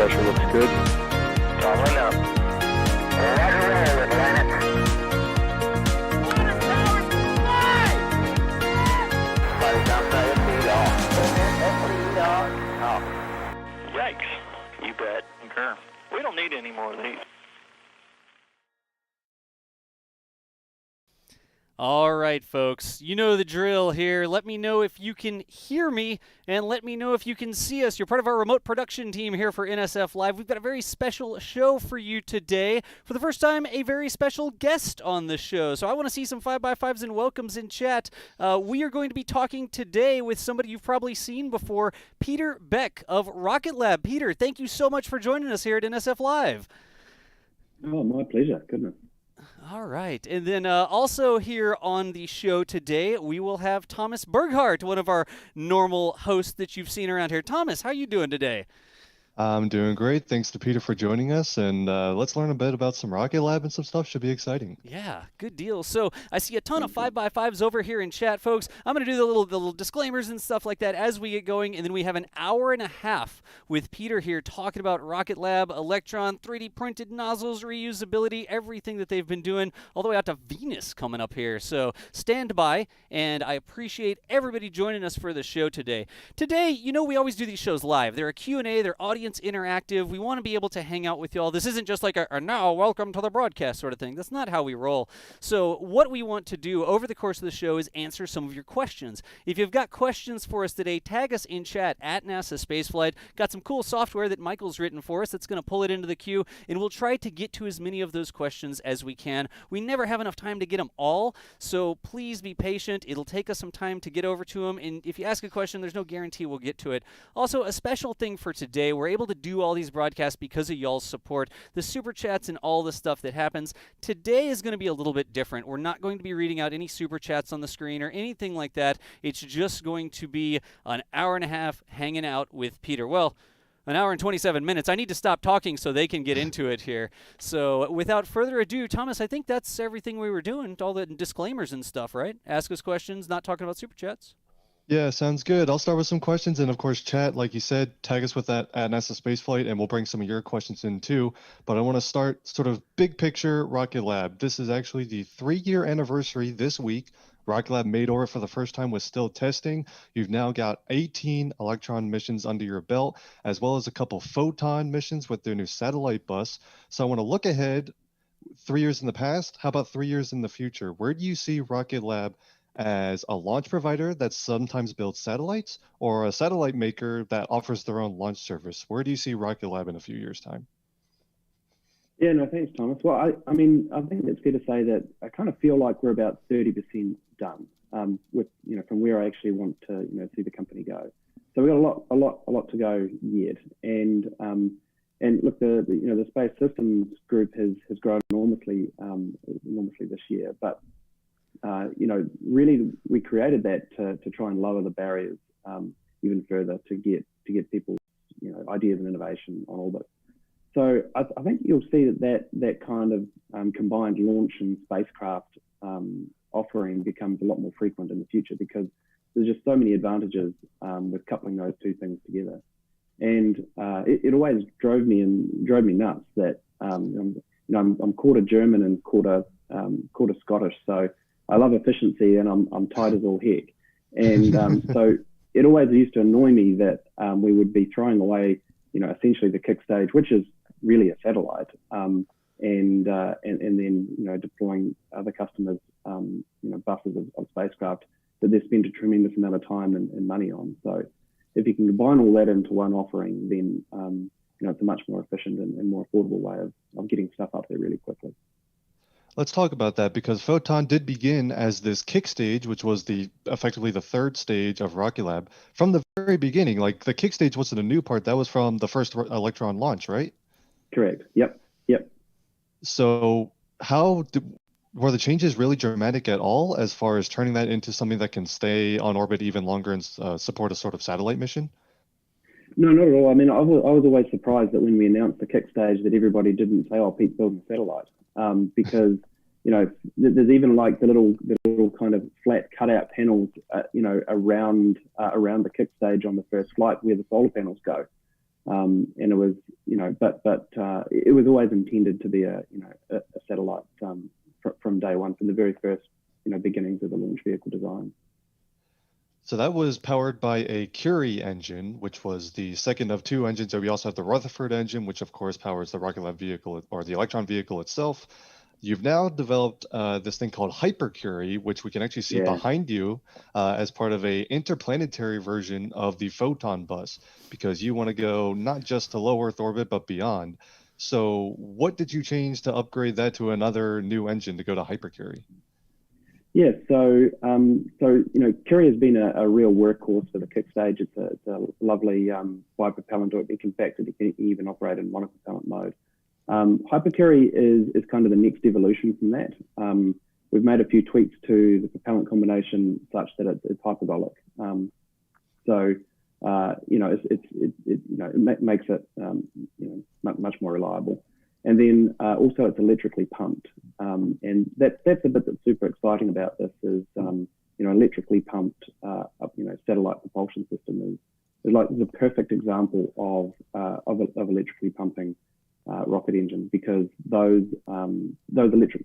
pressure looks good. Following up. Roger roll with planet. Water tower supply! Flight downside of speed off. Yikes. You bet. Concur. We don't need any more of these. All right, folks, you know the drill here. Let me know if you can hear me, and let me know if you can see us. You're part of our remote production team here for NSF Live. We've got a very special show for you today. For the first time, a very special guest on the show. So I want to see some 5x5s and welcomes in chat. We are going to be talking today with somebody you've probably seen before, Peter Beck of Rocket Lab. Peter, thank you so much for joining us here at NSF Live. Oh, my pleasure. Goodness. All right. And then also here on the show today, we will have Thomas Burghardt, one of our normal hosts that you've seen around here. Thomas, how are you doing today? I'm doing great. Thanks to Peter for joining us, and let's learn a bit about some Rocket Lab and some stuff. Should be exciting. Yeah, good deal. So I see a ton of 5x5s over here in chat, folks. I'm going to do the little disclaimers and stuff like that as we get going, and then we have an hour and a half with Peter here talking about Rocket Lab, Electron, 3D printed nozzles, reusability, everything that they've been doing, all the way out to Venus coming up here. So stand by, and I appreciate everybody joining us for the show today. Today, you know, we always do these shows live. They're a Q&A, they're audience interactive. We want to be able to hang out with y'all. This isn't just like a now welcome to the broadcast sort of thing. That's not how we roll. So what we want to do over the course of the show is answer some of your questions. If you've got questions for us today, tag us in chat at NASASpaceflight. Got some cool software that Michael's written for us that's going to pull it into the queue, and we'll try to get to as many of those questions as we can. We never have enough time to get them all, so please be patient. It'll take us some time to get over to them, and if you ask a question, there's no guarantee we'll get to it. Also, a special thing for today, we're able to do all these broadcasts because of y'all's support, the super chats and all the stuff that happens. Today is going to be a little bit different. We're not going to be reading out any super chats on the screen or anything like that. It's just going to be an hour and a half hanging out with Peter. Well, an hour and 27 minutes. I need to stop talking so they can get into it here. So without further ado, Thomas, I think that's everything we were doing, all the disclaimers and stuff, right? Ask us questions, not talking about super chats. Yeah, sounds good. I'll start with some questions, and of course, chat, like you said, tag us with that at NASASpaceflight, and we'll bring some of your questions in too. But I want to start sort of big picture Rocket Lab. This is actually the 3-year anniversary this week. Rocket Lab made orbit for the first time, was still testing. You've now got 18 Electron missions under your belt, as well as a couple Photon missions with their new satellite bus. So I want to look ahead 3 years in the past. How about 3 years in the future? Where do you see Rocket Lab as a launch provider that sometimes builds satellites, or a satellite maker that offers their own launch service? Where do you see Rocket Lab in a few years' time? Yeah, no, thanks, Thomas. Well, I mean, I think it's fair to say that I kind of feel like we're about 30% done with, you know, from where I actually want to, you know, see the company go. So we've got a lot to go yet. And look, the Space Systems group has grown enormously this year. But you know, really, we created that to try and lower the barriers even further to get people, you know, ideas and innovation on orbit. So I think you'll see that kind of combined launch and spacecraft offering becomes a lot more frequent in the future, because there's just so many advantages with coupling those two things together. And it always drove me nuts that I'm quarter German and quarter Scottish, so I love efficiency, and I'm tight as all heck. And so it always used to annoy me that we would be throwing away, you know, essentially the kick stage, which is really a satellite, and then, you know, deploying other customers, you know, buses of spacecraft that they spend a tremendous amount of time and money on. So if you can combine all that into one offering, then you know, it's a much more efficient and more affordable way of getting stuff up there really quickly. Let's talk about that, because Photon did begin as this kick stage, which was effectively the third stage of Rocket Lab. From the very beginning, like, the kick stage wasn't a new part. That was from the first Electron launch, right? Correct. Yep. So were the changes really dramatic at all, as far as turning that into something that can stay on orbit even longer and support a sort of satellite mission? No, not at all. I mean, I was always surprised that when we announced the kick stage that everybody didn't say, "Oh, Pete's building a satellite," because, you know, there's even like the little kind of flat cutout panels, you know, around the kick stage on the first flight where the solar panels go, and it was but it was always intended to be a satellite from day one, from the very first beginnings of the launch vehicle design. So that was powered by a Curie engine, which was the second of two engines. So we also have the Rutherford engine, which of course powers the Rocket Lab vehicle or the Electron vehicle itself. You've now developed this thing called Hypercurie, which we can actually see behind you as part of a interplanetary version of the Photon bus, because you want to go not just to low Earth orbit, but beyond. So what did you change to upgrade that to another new engine to go to Hypercurie? Yeah, so Curie has been a real workhorse for the kick stage. It's a lovely bipropellant, or in fact, it can even operate in monopropellant mode. Hypercurie is kind of the next evolution from that. We've made a few tweaks to the propellant combination such that it's hyperbolic. It makes it much more reliable. And then also it's electrically pumped. And that's a bit that's super exciting about this is, electrically pumped satellite propulsion system is a perfect example of electrically pumping rocket engine, because those electric,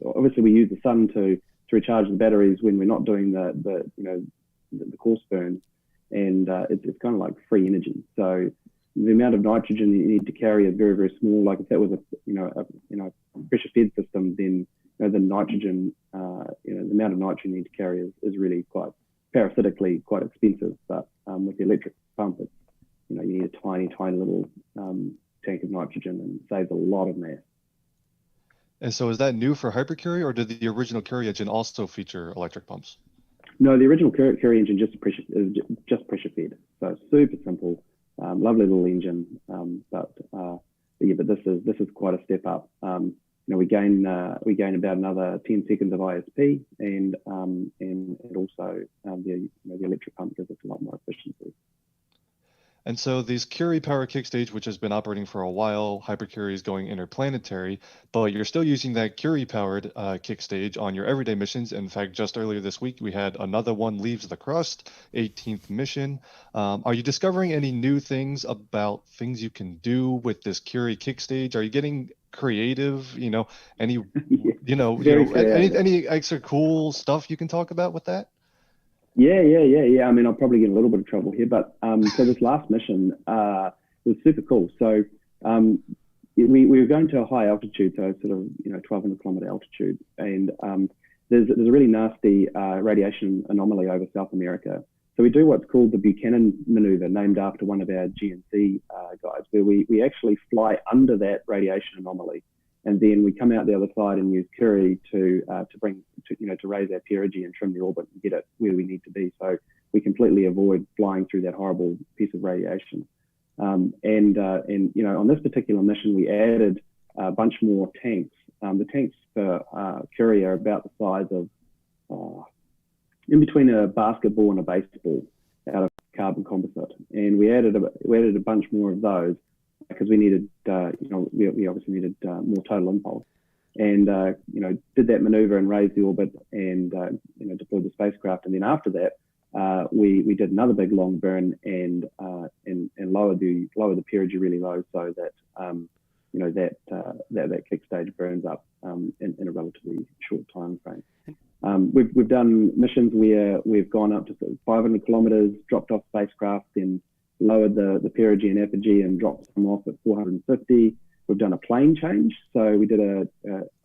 obviously we use the sun to recharge the batteries when we're not doing the course burns, and it's kind of like free energy. So the amount of nitrogen you need to carry is very, very small. Like if that was a pressure fed system, then the nitrogen, the amount of nitrogen you need to carry is really quite parasitically quite expensive. But with the electric pump, it's, you need a tiny little tank of nitrogen, and saves a lot of mass. And so is that new for Hypercurie, or did the original Curie engine also feature electric pumps? No, the original Curie engine just pressure fed. So it's super simple. Lovely little engine, but this is quite a step up. We gain about another 10 seconds of ISP, and also the electric pump gives us a lot more efficiency. And so these Curie power kick stage, which has been operating for a while, Hypercurie is going interplanetary, but you're still using that Curie powered kick stage on your everyday missions. In fact, just earlier this week, we had another one leaves the crust, 18th mission. Are you discovering any new things about things you can do with this Curie kick stage? Are you getting creative? Any extra cool stuff you can talk about with that? Yeah. I mean, I'll probably get in a little bit of trouble here, but so this last mission was super cool. So we were going to a high altitude, so sort of 1,200 kilometer altitude, and there's a really nasty radiation anomaly over South America. So we do what's called the Buchanan maneuver, named after one of our GNC guys, where we actually fly under that radiation anomaly, and then we come out the other side and use Curie to raise our perigee and trim the orbit and get it where we need to be. So we completely avoid flying through that horrible piece of radiation. On this particular mission, we added a bunch more tanks. The tanks for Curie are about the size of in between a basketball and a baseball out of carbon composite, and we added a bunch more of those because we needed, we obviously needed more total impulse, and did that maneuver and raised the orbit and deployed the spacecraft, and then after that we did another big long burn and lowered the perigee really low, so that that kick stage burns up in a relatively short time frame. We've done missions where we've gone up to 500 kilometers, dropped off spacecraft, then lowered the perigee and apogee and dropped them off at 450. We've done a plane change, so we did a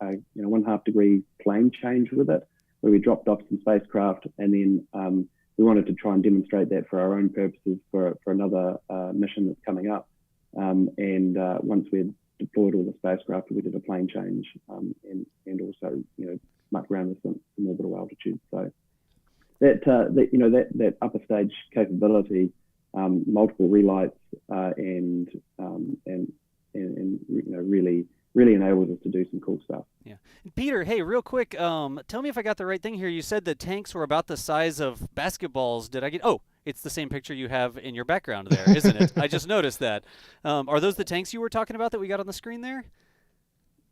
1/2 degree plane change with it, where we dropped off some spacecraft, and then we wanted to try and demonstrate that for our own purposes for another mission that's coming up. Once we had deployed all the spacecraft, we did a plane change and also muck around with some orbital altitude. So that upper stage capability, multiple relights, and really enables us to do some cool stuff. Yeah, Peter. Hey, real quick, tell me if I got the right thing here. You said the tanks were about the size of basketballs. Did I get? Oh, it's the same picture you have in your background there, isn't it? I just noticed that. Are those the tanks you were talking about that we got on the screen there?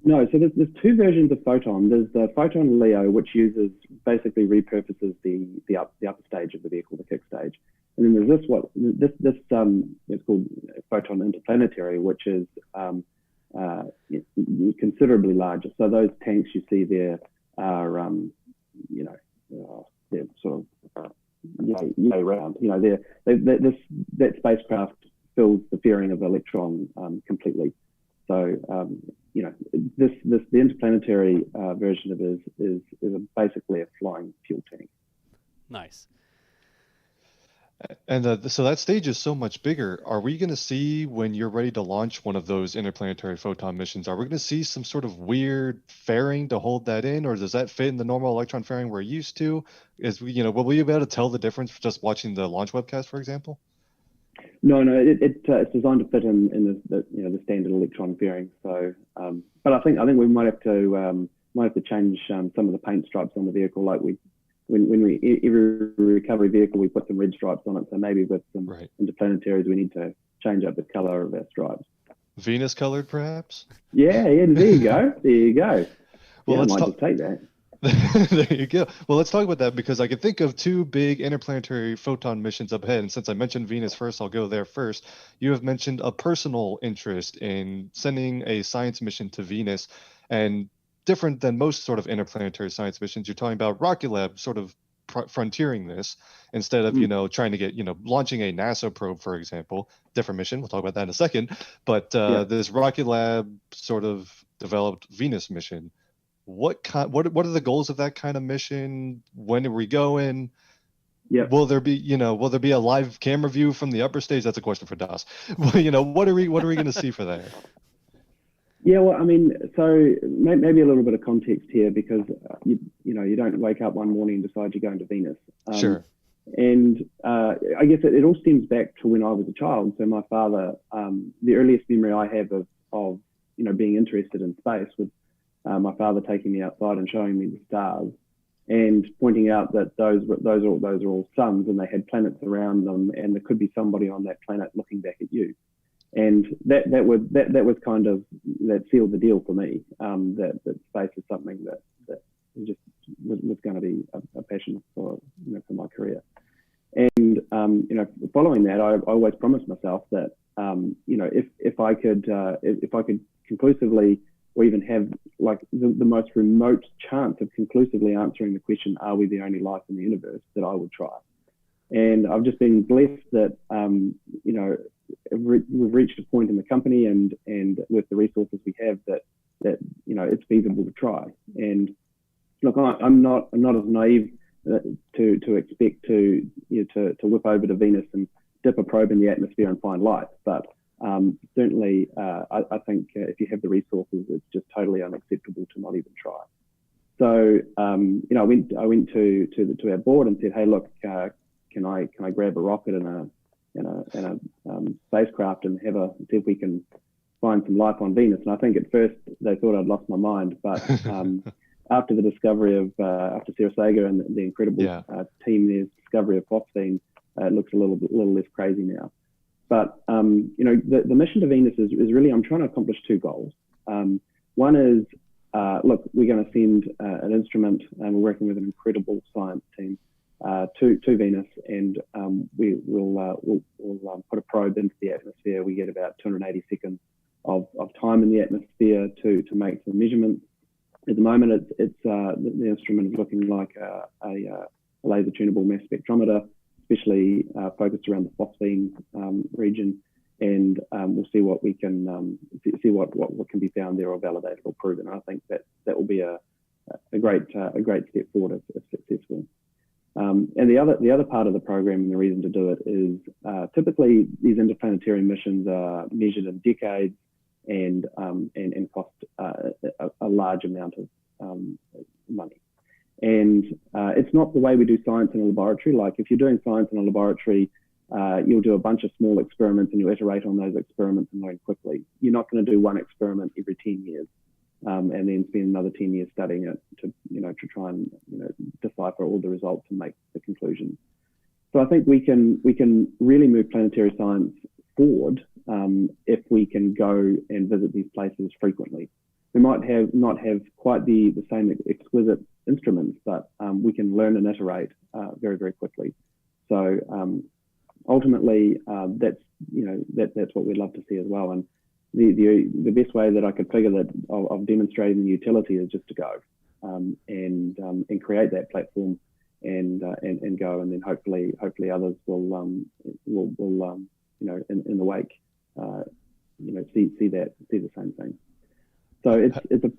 No, so there's two versions of Photon. There's the Photon Leo, which basically repurposes the upper stage of the vehicle, the kick stage. then there's this it's called Photon Interplanetary, which is considerably larger. So those tanks you see there are they're sort of yay round. That spacecraft fills the fairing of Electron completely. So the interplanetary version of it is basically a flying fuel tank. Nice. And so that stage is so much bigger. Are we going to see, when you're ready to launch one of those interplanetary photon missions, are we going to see some sort of weird fairing to hold that in, or does that fit in the normal Electron fairing we're used to? Will we be able to tell the difference just watching the launch webcast, for example? No, it's designed to fit in the standard Electron fairing. So, but I think we might have to change some of the paint stripes on the vehicle, like every recovery vehicle, we put some red stripes on it. So maybe with some interplanetaries, we need to change up the color of our stripes. Venus colored, perhaps? Yeah, there you go. Well, I might just take that. There you go. Well, let's talk about that, because I can think of two big interplanetary photon missions up ahead. And since I mentioned Venus first, I'll go there first. You have mentioned a personal interest in sending a science mission to Venus, and different than most sort of interplanetary science missions, you're talking about Rocket Lab sort of frontiering this instead of trying to get launching a NASA probe, for example. Different mission, we'll talk about that in a second. But this Rocket Lab sort of developed Venus mission. What are the goals of that kind of mission? When are we going? Yeah. Will there be a live camera view from the upper stage? That's a question for Das. What are we going to see for that? Yeah, well, I mean, so maybe a little bit of context here, because you don't wake up one morning and decide you're going to Venus. Sure. And I guess it all stems back to when I was a child. So my father, the earliest memory I have of being interested in space was my father taking me outside and showing me the stars and pointing out that those are all suns, and they had planets around them, and there could be somebody on that planet looking back at you. And that was kind of, that sealed the deal for me. That space is something that just was going to be a passion for my career. And following that, I always promised myself that if I could conclusively, or even have like the most remote chance of conclusively answering the question, are we the only life in the universe, that I would try. And I've just been blessed that we've reached a point in the company and with the resources we have that it's feasible to try. And look, I'm not as naive to expect to whip over to Venus and dip a probe in the atmosphere and find life, but certainly I think if you have the resources, it's just totally unacceptable to not even try. So I went to our board and said, hey, look, can I grab a rocket and a spacecraft and see if we can find some life on Venus? And I think at first they thought I'd lost my mind, but after the discovery of after Sarah Sager and the incredible team there's discovery of phosphine, it looks a little less crazy now. But the mission to Venus is really, I'm trying to accomplish two goals. One is, look, we're going to send an instrument, and we're working with an incredible science team to Venus, and we'll put a probe into the atmosphere. We get about 280 seconds of time in the atmosphere to make some measurements. At the moment, the instrument is looking like a laser tunable mass spectrometer, especially focused around the phosphine region, and we'll see what we can see what can be found there or validated or proven. And I think that will be a great step forward if successful. And the other part of the program, and the reason to do it, is typically these interplanetary missions are measured in decades and cost a large amount of money. And it's not the way we do science in a laboratory. Like if you're doing science in a laboratory, you'll do a bunch of small experiments and you iterate on those experiments and learn quickly. You're not going to do one experiment every 10 years and then spend another 10 years studying it to try and decipher all the results and make the conclusions. So I think we can really move planetary science forward if we can go and visit these places frequently. We might not have quite the same exquisite instruments, but we can learn and iterate very, very quickly. So ultimately, that's what we'd love to see as well. And the best way that I could figure that of demonstrating the utility is just to go and create that platform and go, and then hopefully others will in the wake see the same thing. So it's a.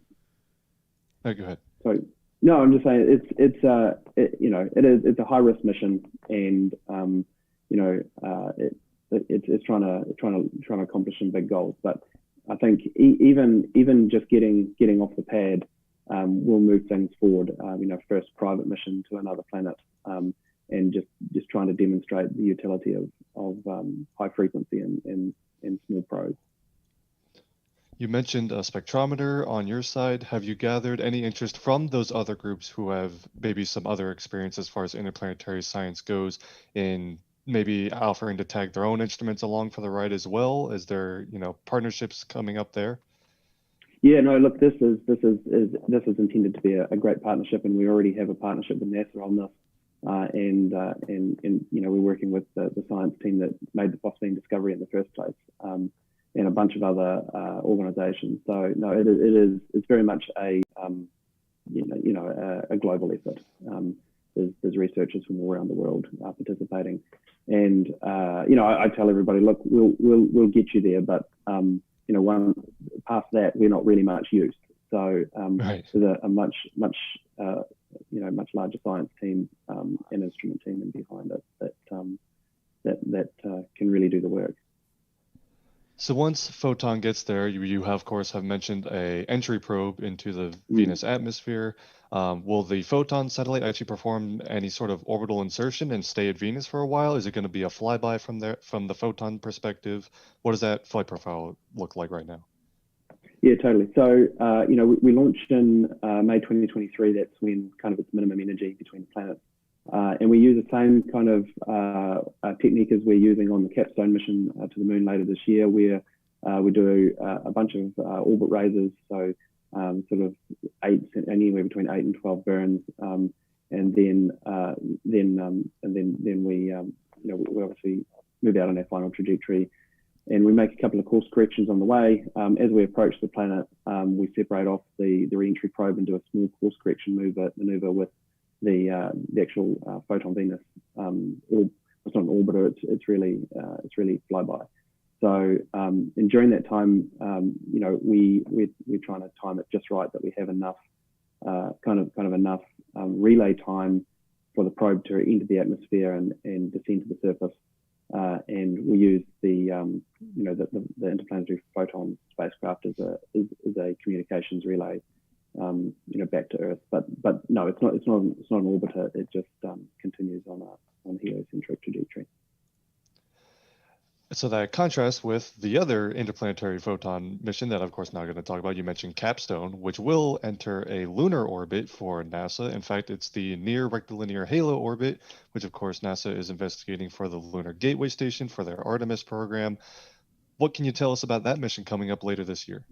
Oh, go ahead. So no, I'm just saying it's a high risk mission, and it's trying to accomplish some big goals. But I think even just getting off the pad will move things forward. First private mission to another planet, and just trying to demonstrate the utility of high frequency and small probes. You mentioned a spectrometer on your side. Have you gathered any interest from those other groups who have maybe some other experience as far as interplanetary science goes in maybe offering to tag their own instruments along for the ride as well? Is there, partnerships coming up there? Yeah, no, look, this is intended to be a great partnership, and we already have a partnership with NASA on this. And we're working with the science team that made the phosphine discovery in the first place. And a bunch of other organizations. So no, it's very much a global effort. There's researchers from all around the world participating, and I tell everybody, look, we'll get you there, but one past that, we're not really much used. So Right. there's a much larger science team and instrument team in behind it that can really do the work. So once Photon gets there, you of course have mentioned a entry probe into the Venus atmosphere. Will the Photon satellite actually perform any sort of orbital insertion and stay at Venus for a while? Is it going to be a flyby from the Photon perspective? What does that flight profile look like right now? Yeah, totally. So we launched in May 2023. That's when kind of its minimum energy between the planets. And we use the same kind of technique as we're using on the Capstone mission to the moon later this year, where we do a bunch of orbit raises, so sort of anywhere between 8 and 12 burns, and then we obviously move out on our final trajectory, and we make a couple of course corrections on the way. As we approach the planet, we separate off the re-entry probe and do a small course correction maneuver with the actual Photon Venus. It's not an orbiter; it's really flyby. So and during that time, we're trying to time it just right, that we have enough kind of enough relay time for the probe to enter the atmosphere and descend to the surface. And we use the Interplanetary Photon spacecraft as a communications relay back to Earth, but no, it's not an orbiter. It just continues on a heliocentric trajectory. So that contrasts with the other interplanetary Photon mission that, of course, now going to talk about. You mentioned Capstone, which will enter a lunar orbit for NASA. In fact, it's the near rectilinear halo orbit, which, of course, NASA is investigating for the Lunar Gateway Station for their Artemis program. What can you tell us about that mission coming up later this year?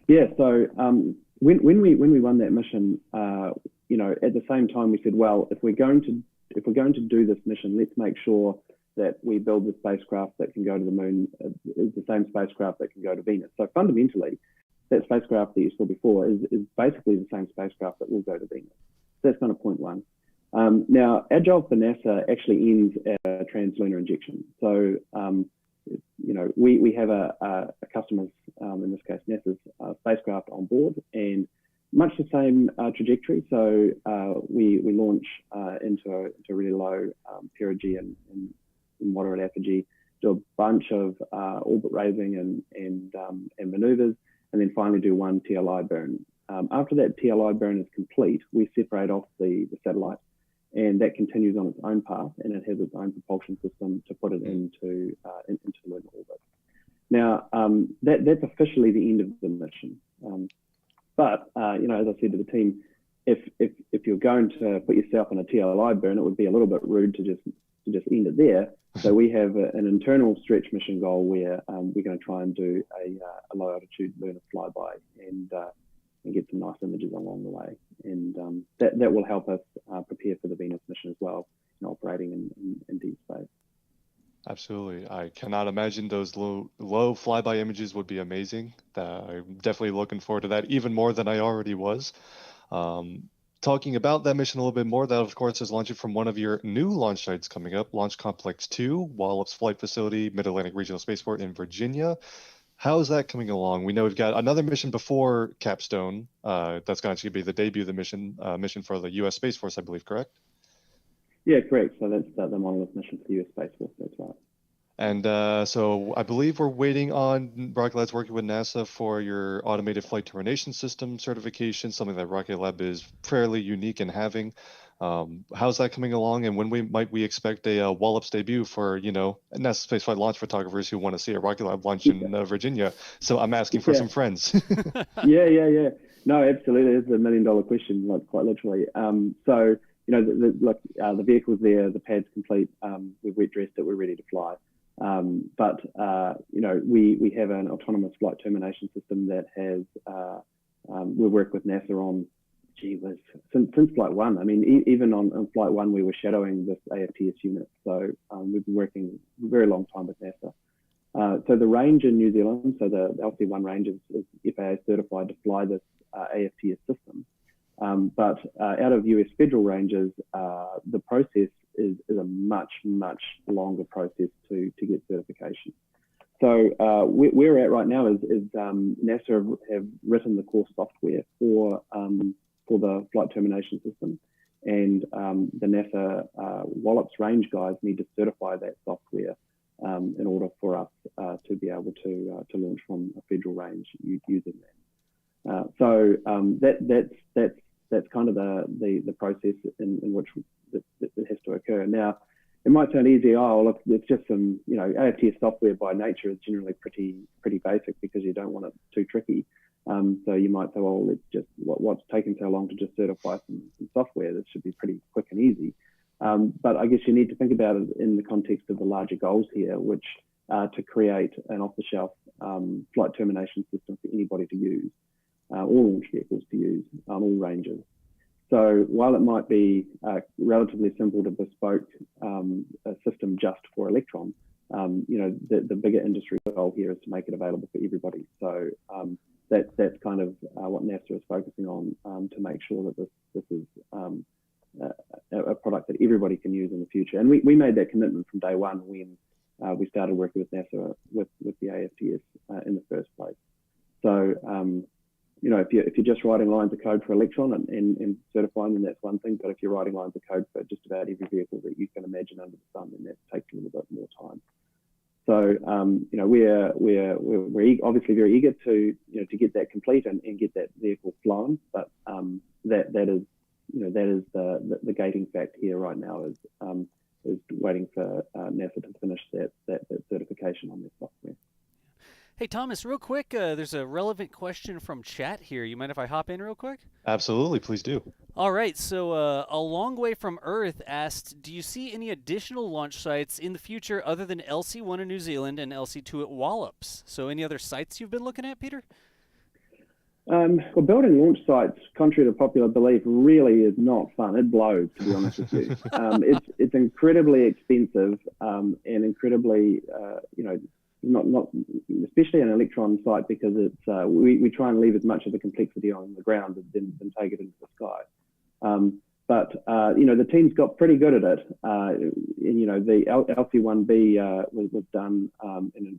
Yeah, so when we won that mission, at the same time we said, well, if we're going to do this mission, let's make sure that we build the spacecraft that can go to the moon is the same spacecraft that can go to Venus. So fundamentally, that spacecraft that you saw before is basically the same spacecraft that will go to Venus. So that's kind of point one. Now, our job for NASA actually ends at a translunar injection. So, we have a customer's, in this case, NASA's spacecraft on board, and much the same trajectory. So we launch into a really low perigee and moderate apogee, do a bunch of orbit raising and maneuvers, and then finally do one TLI burn. After that TLI burn is complete, we separate off the satellite, and that continues on its own path, and it has its own propulsion system to put it into lunar orbit. Now, that's officially the end of the mission. But as I said to the team, if you're going to put yourself in a TLI burn, it would be a little bit rude to just end it there. So we have an internal stretch mission goal where we're going to try and do a low altitude lunar flyby and get some nice images along the way. And that will help us prepare for the Venus mission as well, operating in deep space. Absolutely. I cannot imagine those low flyby images would be amazing. I'm definitely looking forward to that even more than I already was. Um, Talking about that mission a little bit more, that of course is launching from one of your new launch sites coming up, Launch Complex 2, Wallops Flight Facility, Mid-Atlantic Regional Spaceport in Virginia. How's that coming along? We know we've got another mission before Capstone. That's going to be the debut of the mission for the U.S. Space Force, I believe, correct? Yeah, correct. So that's the monolith mission for the US Space Force. That's right. And so I believe we're waiting on Rocket Lab's working with NASA for your automated flight termination system certification, something that Rocket Lab is fairly unique in having. How's that coming along, and when might we expect a Wallops debut for, NASA spaceflight launch photographers who want to see a Rocket Lab launch in Virginia? So I'm asking for some friends. Yeah. No, absolutely. It's $1 million question, like quite literally. So, the vehicle's there, the pad's complete. We've wet dressed it, we're ready to fly. But we have an autonomous flight termination system that has, we work with NASA on, since flight one. I mean, even on flight one, we were shadowing this AFTS unit. So we've been working a very long time with NASA. So the range in New Zealand, so the LC1 range is FAA certified to fly this AFTS system. But out of US federal ranges, the process is a much longer process to get certification. So where we're at right now is NASA have written the core software for the flight termination system, and the NASA Wallops range guys need to certify that software in order for us to be able to launch from a federal range using that. So that's kind of the process in which it has to occur. Now, it might sound easy. Oh, look, it's just some, AFTS software by nature is generally pretty basic because you don't want it too tricky. So you might say, well, it's just what's taken so long to just certify some software. This should be pretty quick and easy. But I guess you need to think about it in the context of the larger goals here, which are to create an off-the-shelf flight termination system for anybody to use, all launch vehicles to use on all ranges. So while it might be relatively simple to bespoke a system just for Electron, the bigger industry goal here is to make it available for everybody. So that's kind of what NASA is focusing on to make sure that this is a product that everybody can use in the future. And we made that commitment from day one when we started working with NASA with the AFTS in the first place. So if you're just writing lines of code for Electron and certifying them, that's one thing. But if you're writing lines of code for just about every vehicle that you can imagine under the sun, then that takes a little bit more time. So we're obviously very eager to get that complete and get that vehicle flown. But that is the gating fact here right now is waiting for NASA to finish that certification on their software. Hey, Thomas, real quick, there's a relevant question from chat here. You mind if I hop in real quick? Absolutely, please do. All right, so A Long Way from Earth asked, do you see any additional launch sites in the future other than LC1 in New Zealand and LC2 at Wallops? So any other sites you've been looking at, Peter? Well, building launch sites, contrary to popular belief, really is not fun. It blows, to be honest with you. It's incredibly expensive and incredibly, not especially an Electron site, because it's we try and leave as much of the complexity on the ground than take it into the sky. But the team's got pretty good at it. The LC1B was done in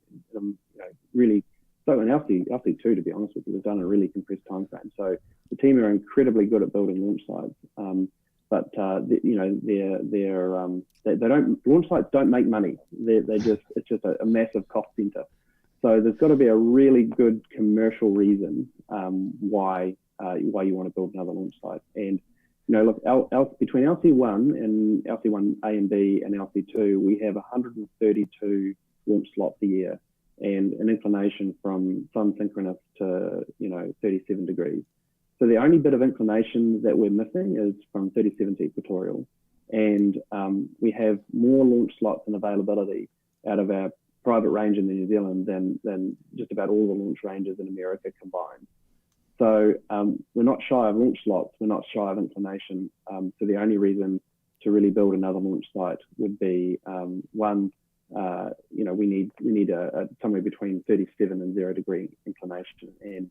really. So in LC2, to be honest with you, was done in a really compressed time frame. So the team are incredibly good at building launch sites. But launch sites don't make money. It's just a massive cost center. So there's got to be a really good commercial reason why you want to build another launch site. And look, between LC1 and LC1A and B and LC2, we have 132 launch slots a year, and an inclination from sun synchronous to 37 degrees. So the only bit of inclination that we're missing is from 37 to equatorial, and we have more launch slots and availability out of our private range in New Zealand than just about all the launch ranges in America combined. So we're not shy of launch slots, we're not shy of inclination. So the only reason to really build another launch site would be one, we need a somewhere between 37 and 0 degree inclination. And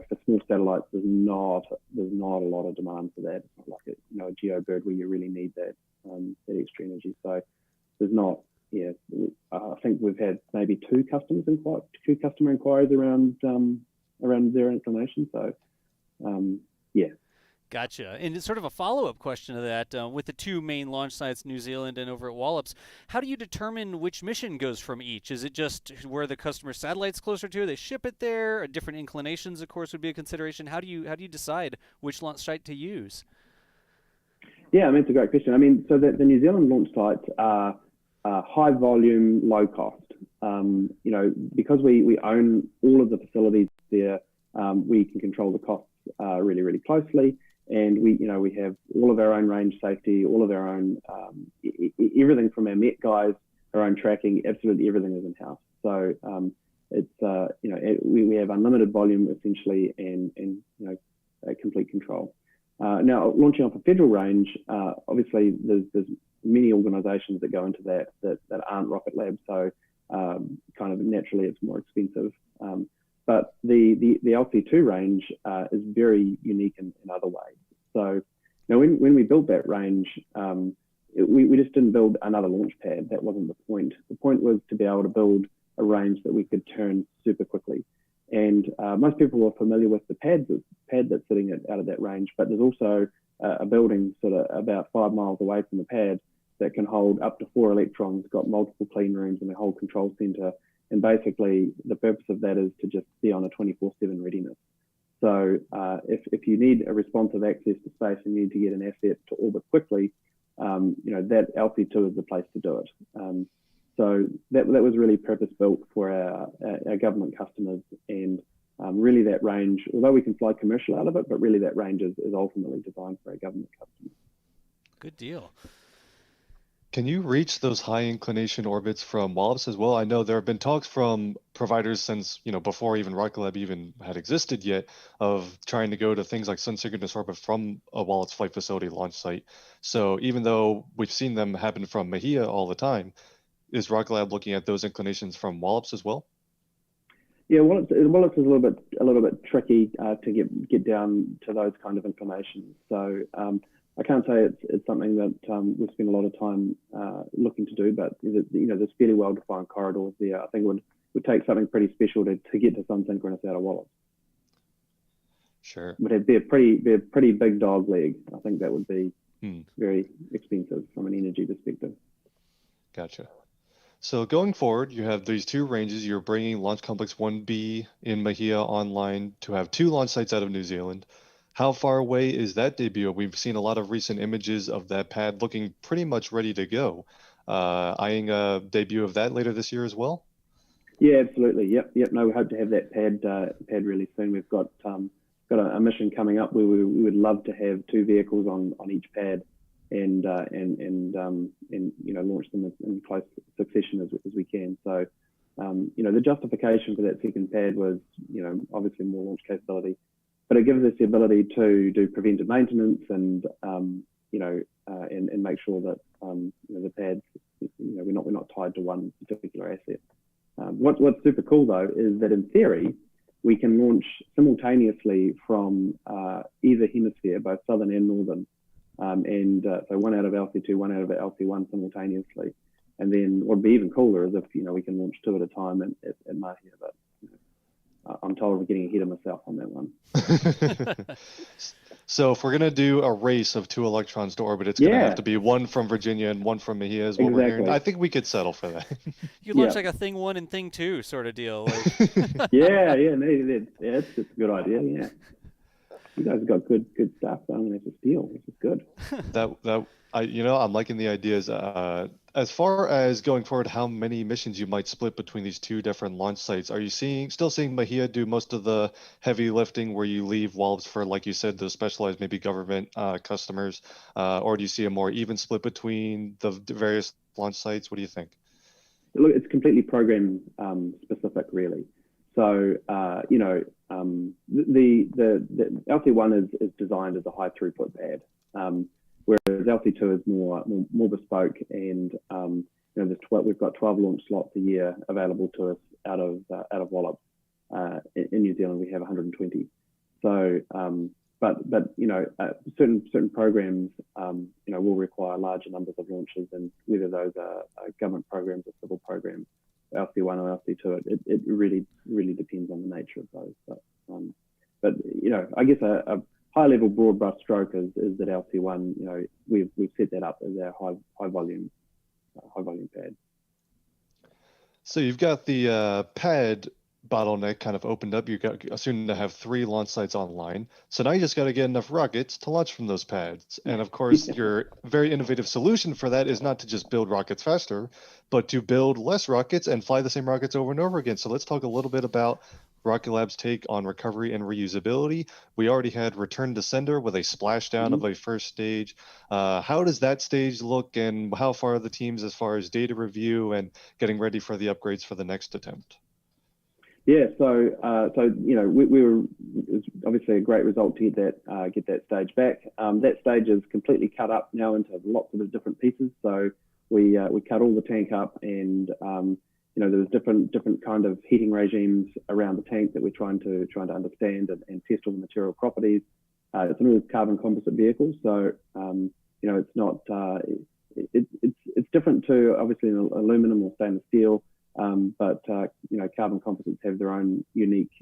for small satellites, there's not a lot of demand for that. It's not like a geo bird where you really need that extra energy. So there's not. Yeah, I think we've had maybe two customer inquiries around zero inclination. So yeah. Gotcha. And it's sort of a follow-up question to that. With the two main launch sites, New Zealand and over at Wallops, how do you determine which mission goes from each? Is it just where the customer satellite's closer to? They ship it there. Different inclinations, of course, would be a consideration. How do you decide which launch site to use? Yeah, it's a great question. So the New Zealand launch sites are high volume, low cost. Because we own all of the facilities there, we can control the costs really, really closely. And we have all of our own range safety, all of our own, everything from our Met guys, our own tracking, absolutely everything is in-house. So we have unlimited volume essentially and complete control. Now, launching off a federal range, obviously there's many organisations that go into that aren't Rocket Lab, so kind of naturally it's more expensive. But the LC2 range is very unique in other ways. So when we built that range, we just didn't build another launch pad. That wasn't the point. The point was to be able to build a range that we could turn super quickly. And most people are familiar with the pad that's sitting out of that range, but there's also a building sort of about 5 miles away from the pad that can hold up to 4 electrons, got multiple clean rooms and a whole control center. And basically the purpose of that is to just be on a 24/7 readiness. So if you need a responsive access to space and you need to get an asset to orbit quickly, that LC2 is the place to do it. So that was really purpose built for our government customers, and really that range, although we can fly commercial out of it, but really that range is ultimately designed for our government customers. Good deal. Can you reach those high inclination orbits from Wallops as well? I know there have been talks from providers since, before even Rocket Lab even had existed yet, of trying to go to things like sun-synchronous orbit from a Wallops Flight Facility launch site. So even though we've seen them happen from Mahia all the time, is Rocket Lab looking at those inclinations from Wallops as well? Yeah, Wallops is a little bit tricky to get down to those kind of inclinations. So I can't say it's something that we've spent a lot of time looking to do, but there's fairly well-defined corridors there. I think it would take something pretty special to get to sun synchronous out of Wallops. Sure. Would be a pretty big dog leg. I think that would be very expensive from an energy perspective. Gotcha. So going forward, you have these two ranges. You're bringing Launch Complex 1B in Mahia online to have 2 launch sites out of New Zealand. How far away is that debut? We've seen a lot of recent images of that pad looking pretty much ready to go. Eyeing a debut of that later this year as well? Yeah, absolutely. Yep. No, we hope to have that pad really soon. We've got a mission coming up where we would love to have 2 vehicles on each pad and launch them in close succession as we can. So the justification for that second pad was obviously more launch capability, but it gives us the ability to do preventive maintenance and make sure that the pads we're not tied to one particular asset. What's super cool though is that in theory we can launch simultaneously from either hemisphere, both southern and northern. So one out of LC2, one out of LC1 simultaneously. And then what would be even cooler is if, we can launch 2 at a time at Mahia, but I'm told I'm getting ahead of myself on that one. So if we're going to do a race of 2 electrons to orbit, it's going to have to be one from Virginia and one from Mahia is what we're hearing. I think we could settle for that. You launch like a thing 1 and thing 2 sort of deal. Yeah, it's a good idea, yeah. You guys have got good stuff. I mean, it's a steal. This is good. I'm liking the ideas. As far as going forward, how many missions you might split between these 2 different launch sites? Are you still seeing Mahia do most of the heavy lifting where you leave Wallops for, like you said, the specialized maybe government customers? Or do you see a more even split between the various launch sites? What do you think? Look, it's completely program specific, really. So, the LC1 is designed as a high throughput pad, whereas LC2 is more bespoke and we've got 12 launch slots a year available to us out of Wallops. In New Zealand, we have 120. So, but certain programs, will require larger numbers of launches, and whether those are government programs or civil programs, LC1 or LC2, it really depends on the nature of those. But I guess a high level broad brush stroke is that LC1, we've set that up as our high volume pad. So you've got the pad bottleneck kind of opened up. You got soon to have 3 launch sites online. So now you just got to get enough rockets to launch from those pads. And of course, your very innovative solution for that is not to just build rockets faster, but to build less rockets and fly the same rockets over and over again. So let's talk a little bit about Rocket Lab's take on recovery and reusability. We already had return to sender with a splashdown of a first stage. How does that stage look, and how far are the teams as far as data review and getting ready for the upgrades for the next attempt? Yeah, so we were, it was obviously a great result to get that stage back. That stage is completely cut up now into lots of different pieces. So we cut all the tank up, and there's different kind of heating regimes around the tank that we're trying to understand and test all the material properties. It's an all carbon composite vehicle, so it's not it's different to obviously an aluminum or stainless steel. But carbon composites have their own unique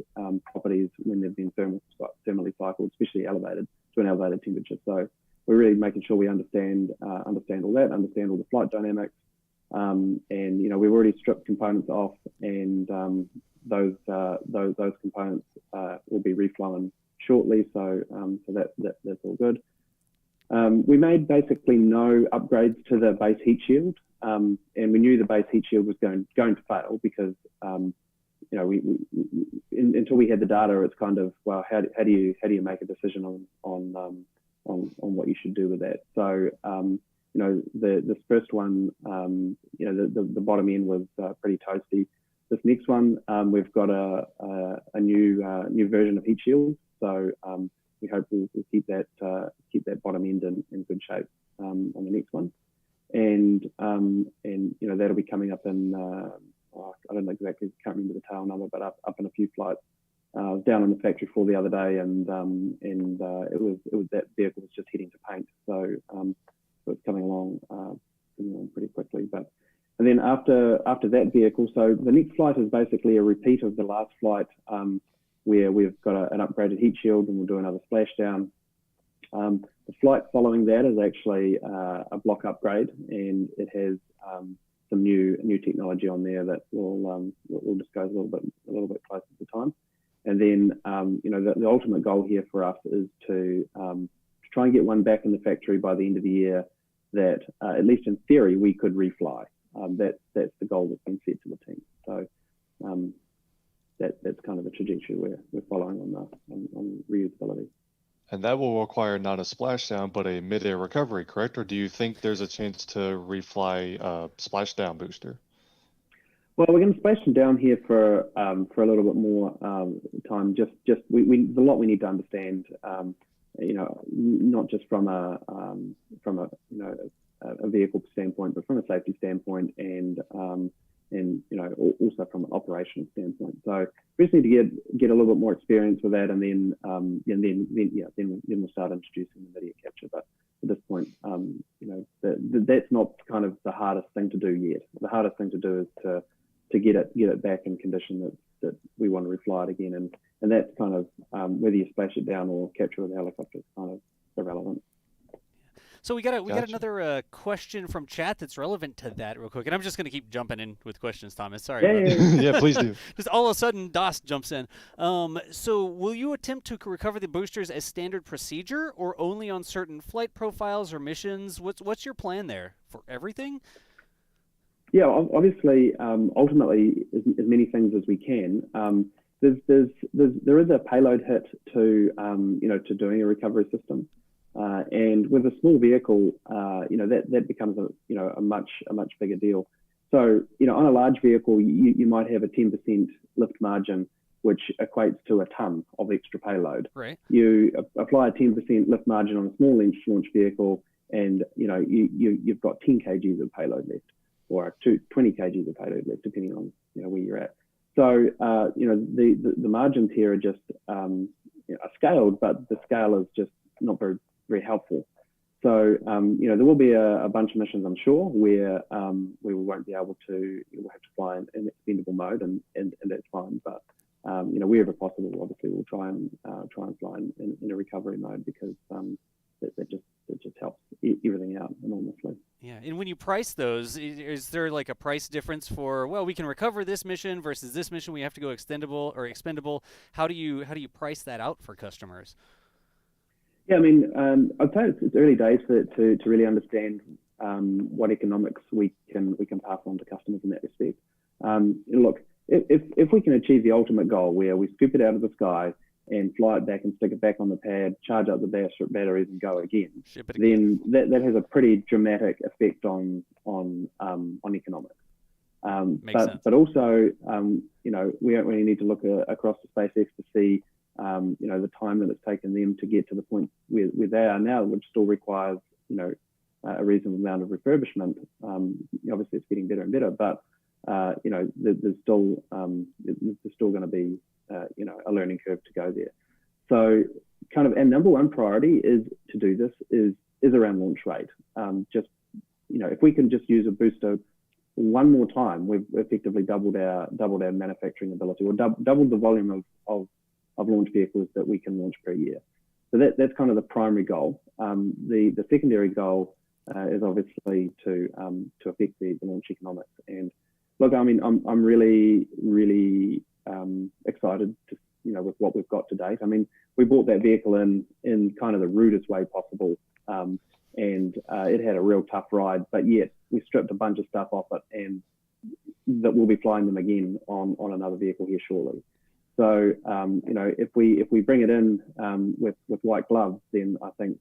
properties when they've been thermally cycled, especially elevated to an elevated temperature. So we're really making sure we understand all that, understand all the flight dynamics, and we've already stripped components off, and those components will be reflown shortly. So that's all good. We made basically no upgrades to the base heat shield. And we knew the base heat shield was going to fail because, until we had the data, it's kind of, well, how do you make a decision on what you should do with that? So, this first one, the bottom end was pretty toasty. This next one, we've got a new version of heat shield. So we hope we'll keep that bottom end in good shape on the next one. And that'll be coming up in I don't know exactly, can't remember the tail number, but up in a few flights. I was down on the factory floor the other day, and it was that vehicle was just heading to paint, so it's coming along pretty quickly. And then after that vehicle, so the next flight is basically a repeat of the last flight, where we've got an upgraded heat shield, and we'll do another splashdown. The flight following that is actually a block upgrade, and it has some new technology on there that we'll discuss a little bit closer to the time. And then the ultimate goal here for us is to try and get one back in the factory by the end of the year that at least in theory we could refly. That's the goal that's been set to the team. So that's kind of the trajectory we're following on reusability. And that will require not a splashdown, but a mid-air recovery, correct? Or do you think there's a chance to refly a splashdown booster? Well, we're going to splash them down here for a little bit more time. Just there's a lot we need to understand. Not just from a vehicle standpoint, but from a safety standpoint, and also from an operational standpoint. So we just need to get a little bit more experience with that, and then we'll start introducing the video capture. But at this point, that's not kind of the hardest thing to do yet. The hardest thing to do is to get it back in condition that we want to refly it again, and that's kind of whether you splash it down or capture with a helicopter is kind of irrelevant. So we got another question from chat that's relevant to that real quick, and I'm just going to keep jumping in with questions, Thomas. Sorry. Yeah, please do. Just all of a sudden, DOS jumps in. So will you attempt to recover the boosters as standard procedure, or only on certain flight profiles or missions? What's your plan there for everything? Yeah, obviously, ultimately, as many things as we can. There is a payload hit to doing a recovery system. And with a small vehicle, that becomes a much bigger deal. So, on a large vehicle, you might have a 10% lift margin, which equates to a ton of extra payload. Right. You apply a 10% lift margin on a small launch vehicle, and you've got 10 kgs of payload left. or 20 kgs of payload left, depending on where you're at. So the margins here are just are scaled, but the scale is just not very very helpful. So there will be a bunch of missions, I'm sure, where we won't be able to. We'll have to fly in expendable mode, and that's fine. But wherever possible, obviously we'll try and fly in a recovery mode, because that just helps everything out enormously. Yeah, and when you price those, is there like a price difference for, well, we can recover this mission versus this mission we have to go extendable or expendable? How do you price that out for customers? Yeah, I mean, I'd say it's early days to really understand what economics we can pass on to customers in that respect. Look, if we can achieve the ultimate goal, where we scoop it out of the sky and fly it back and stick it back on the pad, charge up the batteries and go again, then that has a pretty dramatic effect on economics. But also, we don't really need to look across the SpaceX to see the time that it's taken them to get to the point where they are now, which still requires a reasonable amount of refurbishment. Obviously, it's getting better and better, but there's still going to be a learning curve to go there. So kind of our number one priority is to do this is around launch rate. If we can just use a booster one more time, we've effectively doubled our manufacturing ability, or doubled the volume of launch vehicles that we can launch per year. So that's kind of the primary goal. The secondary goal is obviously to affect the launch economics. And look, I mean, I'm really excited to, with what we've got to date. I mean, we brought that vehicle in kind of the rudest way possible, and it had a real tough ride, but yet we stripped a bunch of stuff off it, and that we'll be flying them again on another vehicle here shortly. So if we bring it in with white gloves, then I think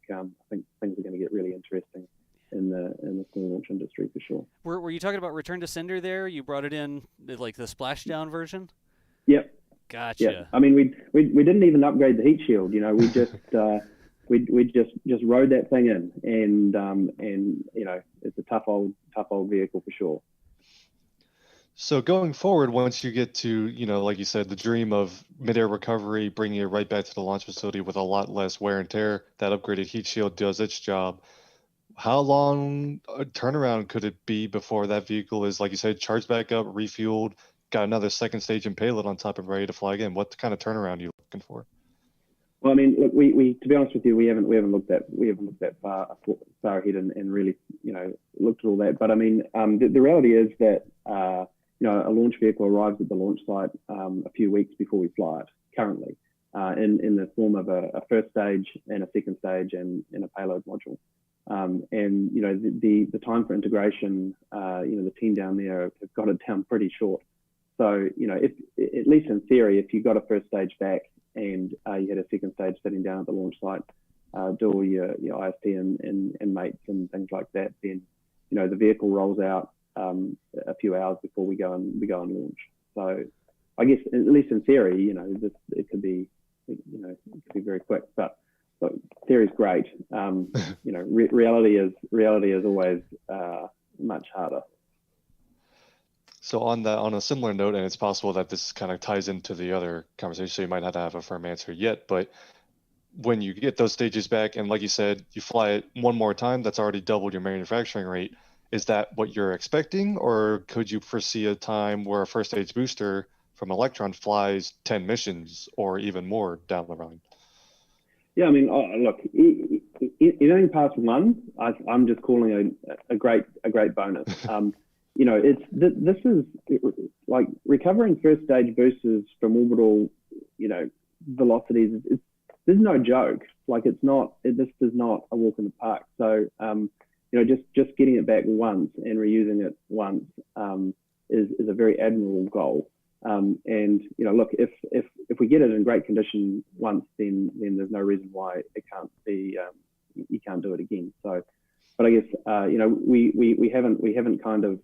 things are going to get really interesting in the small launch industry for sure. Were you talking about return to sender there? You brought it in like the splashdown version? Yep. Gotcha. Yeah. I mean, we didn't even upgrade the heat shield. We just we just rode that thing in, and it's a tough old vehicle for sure. So going forward, once you get to, like you said, the dream of mid-air recovery, bringing it right back to the launch facility with a lot less wear and tear, that upgraded heat shield does its job. How long a turnaround could it be before that vehicle is, like you said, charged back up, refueled, got another second stage and payload on top and ready to fly again? What kind of turnaround are you looking for? Well, I mean, look, we to be honest with you, we haven't looked that far ahead and really looked at all that. But I mean, the reality is that a launch vehicle arrives at the launch site a few weeks before we fly it currently, in the form of a first stage and a second stage and a payload module. And the time for integration, the team down there have got it down pretty short. So if at least in theory, if you got a first stage back and you had a second stage sitting down at the launch site, do all your IST and mates and things like that, then the vehicle rolls out a few hours before we go and launch. So I guess at least in theory, it could be very quick, but theory's great. Reality is always much harder. So on a similar note, and it's possible that this kind of ties into the other conversation, so you might not have a firm answer yet, but when you get those stages back, and like you said, you fly it one more time, that's already doubled your manufacturing rate. Is that what you're expecting, or could you foresee a time where a first stage booster from Electron flies 10 missions or even more down the line? Yeah, I mean, look, anything past one, I'm just calling a great bonus. This is like recovering first stage boosters from orbital, velocities. This is no joke. Like this is not a walk in the park. So, just getting it back once and reusing it once is a very admirable goal. And look, if we get it in great condition once, then there's no reason why it can't be. You can't do it again. So, but I guess we haven't kind of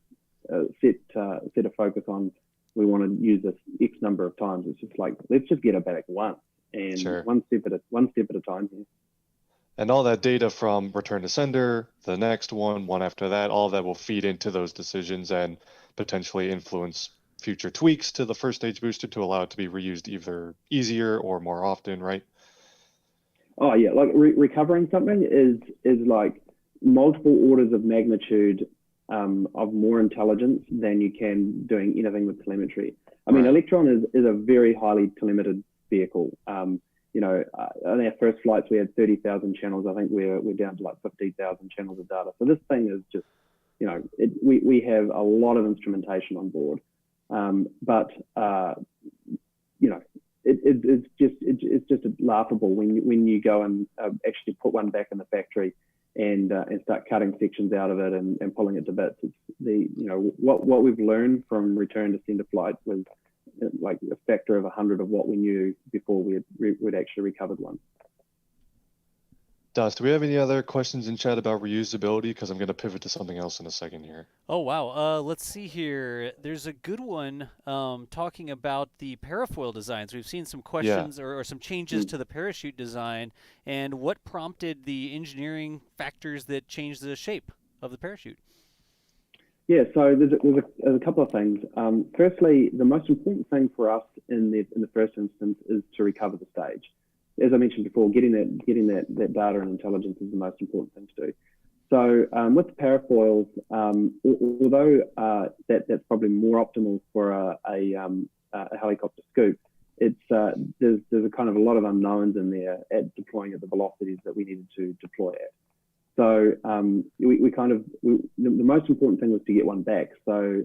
set a focus on we want to use this X number of times. It's just like let's just get it back once, and sure. one step at a time here. And all that data from return to sender, the next one after that, all of that will feed into those decisions and potentially influence future tweaks to the first stage booster to allow it to be reused either easier or more often, right? Oh yeah, like recovering something is like multiple orders of magnitude of more intelligence than you can doing anything with telemetry. I mean, Electron is a very highly telemetered vehicle. You know, on our first flights, we had 30,000 channels. I think we're down to like 15,000 channels of data. So this thing is just, you know, we have a lot of instrumentation on board. But you know, it's just laughable when you go and actually put one back in the factory and start cutting sections out of it and pulling it to bits. It's you know, what we've learned from return to sender flight was like a factor of 100 of what we knew before we'd actually recovered one. Das, do we have any other questions in chat about reusability? Because I'm going to pivot to something else in a second here. Oh, wow. Let's see here. There's a good one talking about the parafoil designs. We've seen some questions or some changes to the parachute design, and what prompted the engineering factors that changed the shape of the parachute? Yeah, so there's a couple of things. Firstly, the most important thing for us in the first instance is to recover the stage. As I mentioned before, getting that data and intelligence is the most important thing to do. So with the parafoils, although that's probably more optimal for a helicopter scoop, it's there's a kind of a lot of unknowns in there at deploying at the velocities that we needed to deploy at. So the most important thing was to get one back. So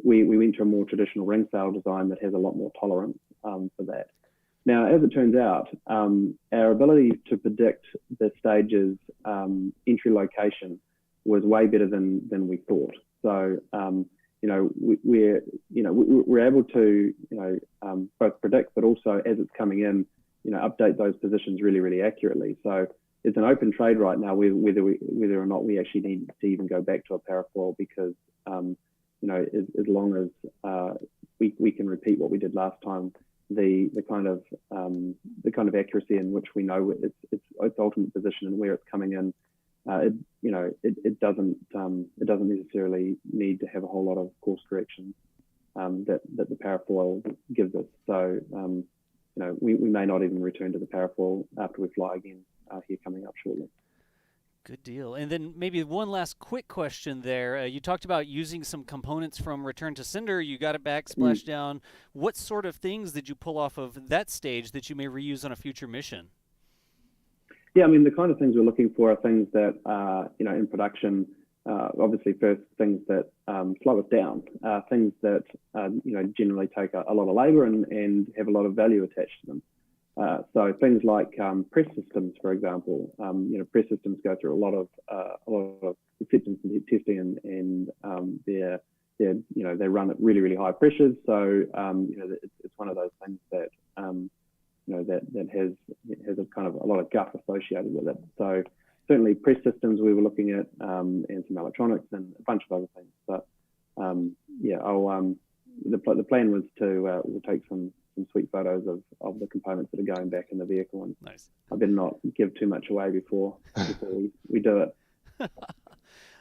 we went to a more traditional ring sail design that has a lot more tolerance for that. Now, as it turns out, our ability to predict the stage's entry location was way better than we thought. So you know, we're able to both predict, but also as it's coming in, you know, update those positions really accurately. So it's an open trade right now whether or not we actually need to even go back to a parafoil, because you know, as long as we can repeat what we did last time, the kind of accuracy in which we know its ultimate position and where it's coming in, it doesn't necessarily need to have a whole lot of course correction that the parafoil gives us. So you know, we may not even return to the parafoil after we fly again here coming up shortly. Good deal. And then maybe one last quick question there. You talked about using some components from return to sender. You got it back, splashed down. What sort of things did you pull off of that stage that you may reuse on a future mission? Yeah, I mean, the kind of things we're looking for are things that, you know, in production, obviously first things that slow us down, things that, you know, generally take a lot of labor and have a lot of value attached to them. So things like press systems, for example, you know, press systems go through a lot of acceptance and testing, and they're you know, they run at really high pressures. So you know, it's one of those things that you know, that has a kind of a lot of guff associated with it. So certainly press systems we were looking at, and some electronics and a bunch of other things. But yeah, the plan was to we'll take some sweet photos of the components that are going back in the vehicle, and nice. I better not give too much away before we do it.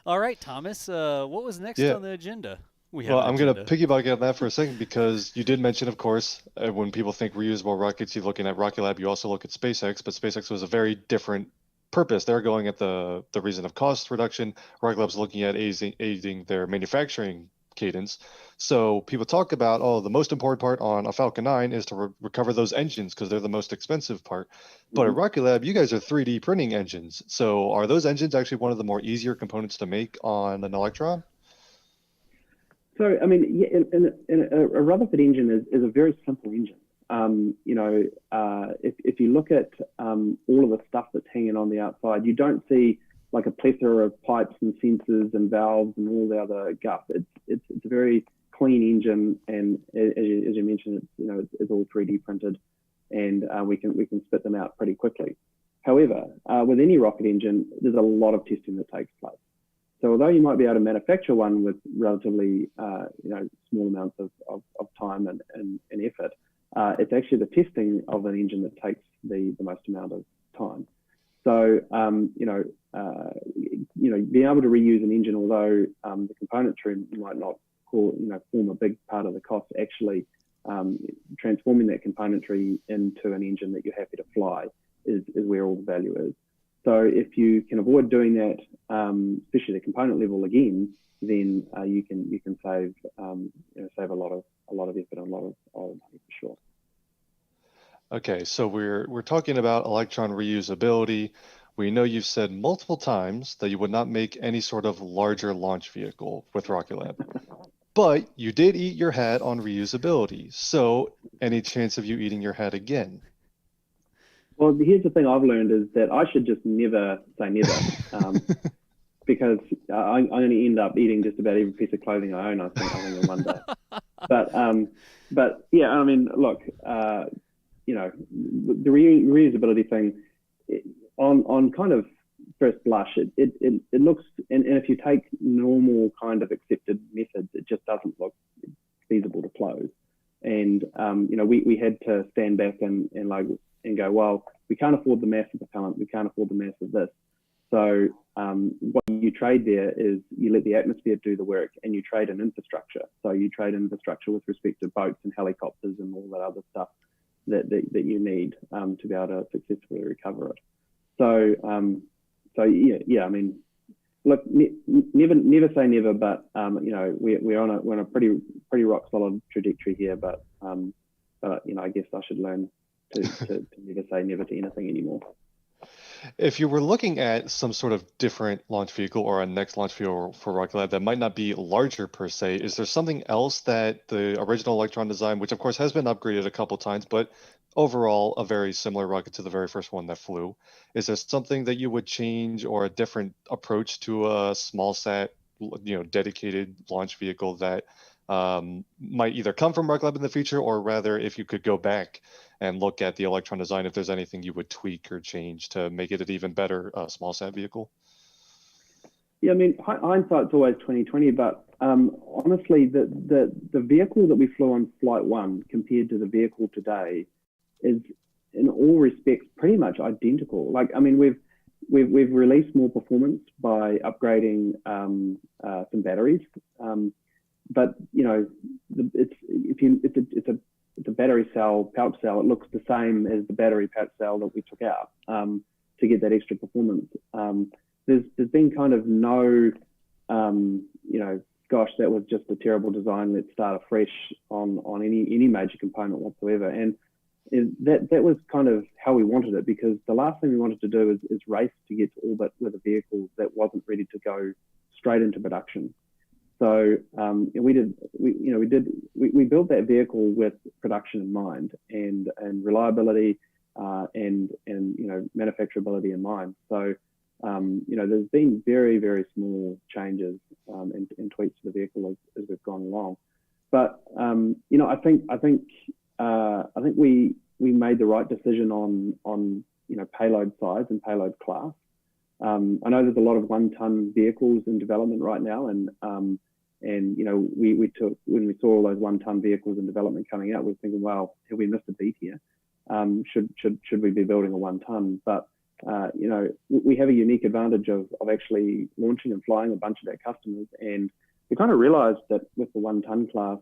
All right, Thomas, what was next on the agenda? Well, I'm going to piggyback on that for a second, because you did mention, of course, when people think reusable rockets, you're looking at Rocket Lab, you also look at SpaceX, but SpaceX was a very different purpose. They're going at the reason of cost reduction. Rocket Lab's looking at aiding their manufacturing cadence. So people talk about, oh, the most important part on a Falcon 9 is to recover those engines because they're the most expensive part. But at Rocket Lab, you guys are 3D printing engines. So are those engines actually one of the more easier components to make on an Electron? So, I mean, yeah, a Rutherford engine is a very simple engine. You know, if you look at all of the stuff that's hanging on the outside, you don't see like a plethora of pipes and sensors and valves and all the other guff. It's a very clean engine, and as you mentioned, it's all 3D printed, and we can spit them out pretty quickly. However, with any rocket engine, there's a lot of testing that takes place. So although you might be able to manufacture one with relatively small amounts of time and effort, it's actually the testing of an engine that takes the most amount of time. So being able to reuse an engine, although the componentry might not form a big part of the cost, actually transforming that componentry into an engine that you're happy to fly is where all the value is. So if you can avoid doing that, especially the component level again, then you can save save a lot of effort and a lot of money for sure. Okay, so we're talking about Electron reusability. We know you've said multiple times that you would not make any sort of larger launch vehicle with Rocket Lab, but you did eat your hat on reusability. So any chance of you eating your hat again? Well, here's the thing I've learned is that I should just never say never, because I'm going to end up eating just about every piece of clothing I own, I think in one day. But yeah, I mean, look, the reusability thing, on kind of first blush, it looks, and if you take normal kind of accepted methods, it just doesn't look feasible to close. And we had to stand back and go, well, we can't afford the mass of the propellant, we can't afford the mass of this. So what you trade there is you let the atmosphere do the work, and you trade in infrastructure. So you trade infrastructure with respect to boats and helicopters and all that other stuff that you need to be able to successfully recover it. So yeah. I mean, look, never say never, but we're on a pretty rock solid trajectory here. But I guess I should learn to never say never to anything anymore. If you were looking at some sort of different launch vehicle or a next launch vehicle for Rocket Lab that might not be larger per se, is there something else that the original Electron design, which of course has been upgraded a couple times, but overall a very similar rocket to the very first one that flew, is there something that you would change or a different approach to a small sat, dedicated launch vehicle that might either come from Rocket Lab in the future, or rather, if you could go back and look at the Electron design, if there's anything you would tweak or change to make it an even better small sat vehicle? Yeah, I mean, hindsight's always 20/20, but honestly, the vehicle that we flew on Flight 1 compared to the vehicle today is, in all respects, pretty much identical. Like, I mean, we've released more performance by upgrading some batteries, but it's a battery cell, pouch cell. It looks the same as the battery pouch cell that we took out to get that extra performance. There's been kind of no, gosh, that was just a terrible design, let's start afresh on any major component whatsoever. And that was kind of how we wanted it, because the last thing we wanted to do is race to get to orbit with a vehicle that wasn't ready to go straight into production. So we built that vehicle with production in mind, and reliability and manufacturability in mind. So there's been very, very small changes and tweaks to the vehicle as we've gone along. But I think we made the right decision on payload size and payload class. I know there's a lot of 1-ton vehicles in development right now, and we took, when we saw all those 1-ton vehicles in development coming out, we were thinking, well, have we missed a beat here? Should we be building a 1-ton? But we have a unique advantage of actually launching and flying a bunch of our customers, and we kind of realized that with the 1-ton class.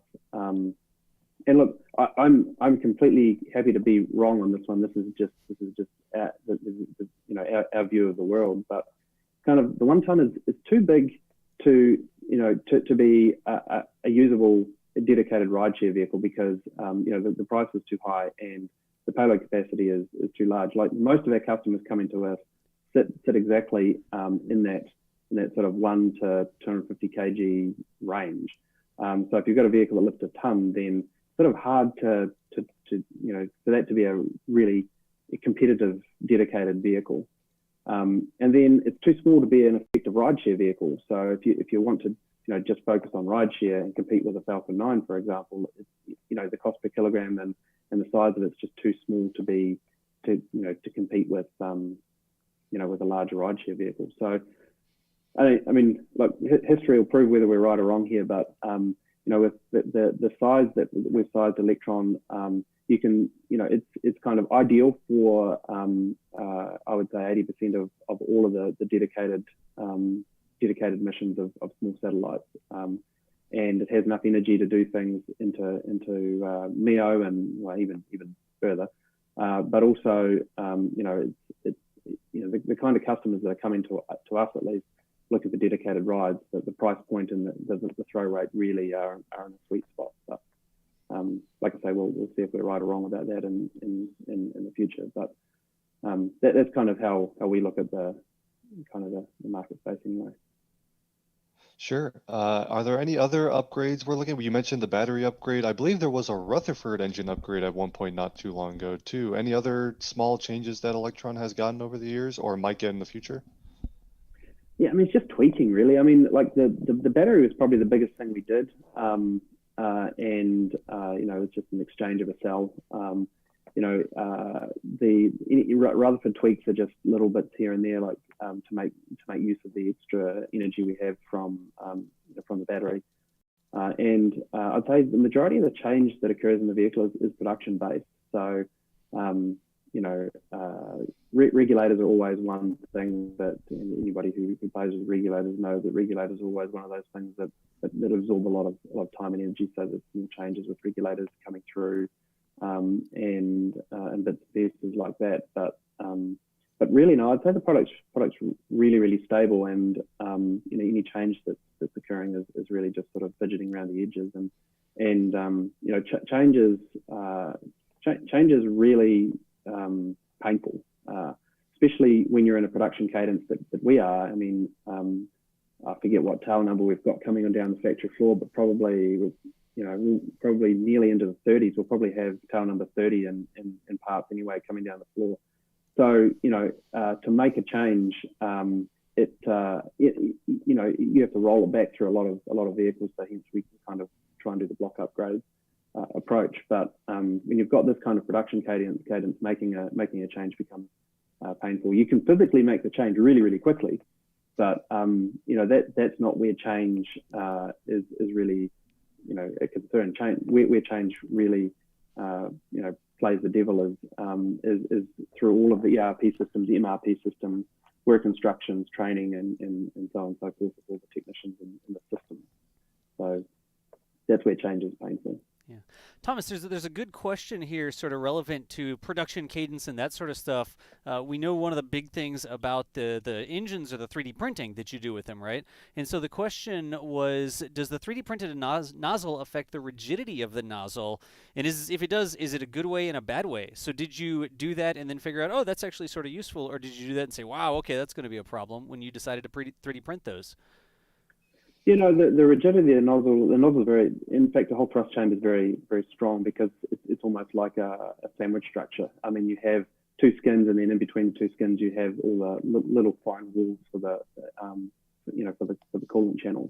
And look, I'm completely happy to be wrong on this one. This is just our view of the world. But kind of the 1-ton is too big to be a usable dedicated rideshare vehicle, because the price is too high and the payload capacity is too large. Like, most of our customers coming to us sit exactly in that sort of 1 to 250 kg range. So if you've got a vehicle that lifts a ton, then sort of hard for that to be a really competitive dedicated vehicle. And then it's too small to be an effective rideshare vehicle. So if you want to just focus on rideshare and compete with a Falcon 9, for example, the cost per kilogram and the size of it's just too small to compete with with a larger rideshare vehicle. So I mean, look, history will prove whether we're right or wrong here, but with the size that we've sized Electron, you can, it's kind of ideal for, I would say 80% of all of the dedicated missions of small satellites. And it has enough energy to do things into MEO and even further. But also, it's the kind of customers that are coming to us at least looking for dedicated rides. That the price point and the throw rate really are in a sweet spot. But like I say, we'll see if we're right or wrong about that in the future. But that's kind of how we look at the market space anyway. Sure. Are there any other upgrades we're looking at? You mentioned the battery upgrade. I believe there was a Rutherford engine upgrade at one point not too long ago, too. Any other small changes that Electron has gotten over the years or might get in the future? Yeah, I mean, it's just tweaking, really. I mean, like the battery was probably the biggest thing we did. It's just an exchange of a cell. The Rutherford tweaks are just little bits here and there, like to make use of the extra energy we have from the battery. I'd say the majority of the change that occurs in the vehicle is production based. So, regulators are always one thing that anybody who plays with regulators knows that regulators are always one of those things that absorb a lot of time and energy. So there's some changes with regulators coming through. And bits and pieces like that, but really no, I'd say the product's really, really stable, and any change that's occurring is really just sort of fidgeting around the edges, and change is really painful, especially when you're in a production cadence that we are. I mean, I forget what tail number we've got coming on down the factory floor, but probably probably nearly into the 30s. We'll probably have tail number 30 in parts anyway coming down the floor. So, to make a change, you have to roll it back through a lot of vehicles. So hence we can kind of try and do the block upgrade approach. But when you've got this kind of production cadence, making a change becomes painful. You can physically make the change really, really quickly, but that's not where change is really a concern. Where change really plays the devil is through all of the ERP systems, the MRP systems, work instructions, training, and so on and so forth with all the technicians in the system. So that's where change is painful. Yeah, Thomas, there's a good question here, sort of relevant to production cadence and that sort of stuff. We know one of the big things about the engines are the 3D printing that you do with them, right? And so the question was, does the 3D printed nozzle affect the rigidity of the nozzle? And if it does, is it a good way and a bad way? So did you do that and then figure out, oh, that's actually sort of useful, or did you do that and say, wow, okay, that's going to be a problem when you decided to 3D print those? The rigidity of the nozzle is very, in fact, the whole thrust chamber is very, very strong because it's almost like a sandwich structure. I mean, you have two skins, and then in between the two skins, you have all the little fine walls for the coolant channels.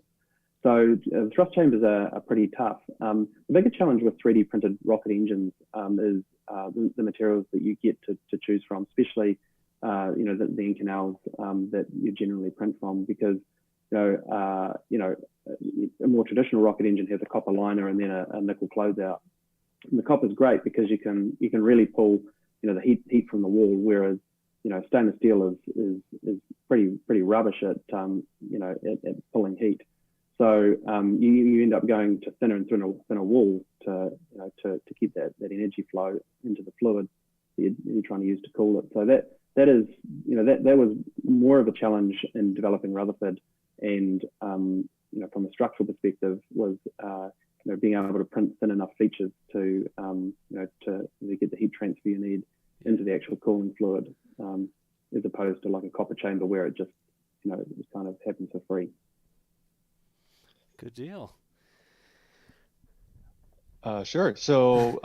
So the thrust chambers are pretty tough. The bigger challenge with 3D printed rocket engines is the materials that you get to choose from, especially the end canals that you generally print from, because a more traditional rocket engine has a copper liner and then a nickel closeout. And the copper is great because you can really pull the heat from the wall, whereas stainless steel is pretty rubbish at pulling heat. So you end up going to thinner and thinner walls to keep that energy flow into the fluid that you're trying to use to cool it. So that was more of a challenge in developing Rutherford. And from a structural perspective, was being able to print thin enough features to get the heat transfer you need into the actual cooling fluid, as opposed to like a copper chamber where it just it just kind of happens for free. Good deal. Sure. So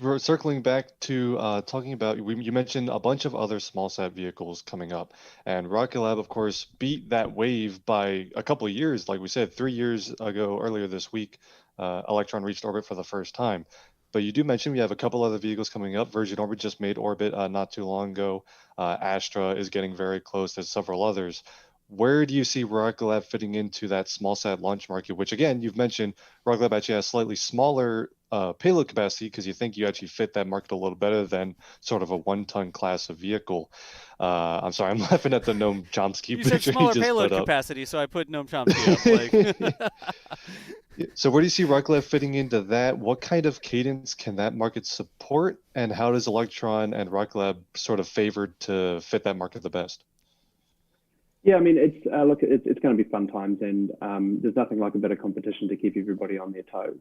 we're circling back to talking about, you mentioned a bunch of other small sat vehicles coming up, and Rocket Lab, of course, beat that wave by a couple of years. Like we said, 3 years ago, earlier this week, Electron reached orbit for the first time. But you do mention we have a couple other vehicles coming up. Virgin Orbit just made orbit not too long ago. Astra is getting very close. There's several others. where do you see Rocket Lab fitting into that small sat launch market, which again, you've mentioned Rocket Lab actually has slightly smaller payload capacity because you think you actually fit that market a little better than sort of a 1-ton class of vehicle. I'm sorry, I'm laughing at the Noam Chomsky You picture said smaller just payload put up. capacity, so I put Noam Chomsky up. Like. So where do you see Rocket Lab fitting into that? What kind of cadence can that market support? And how does Electron and Rocket Lab sort of favored to fit that market the best? Yeah, I mean, it's going to be fun times, and there's nothing like a bit of competition to keep everybody on their toes.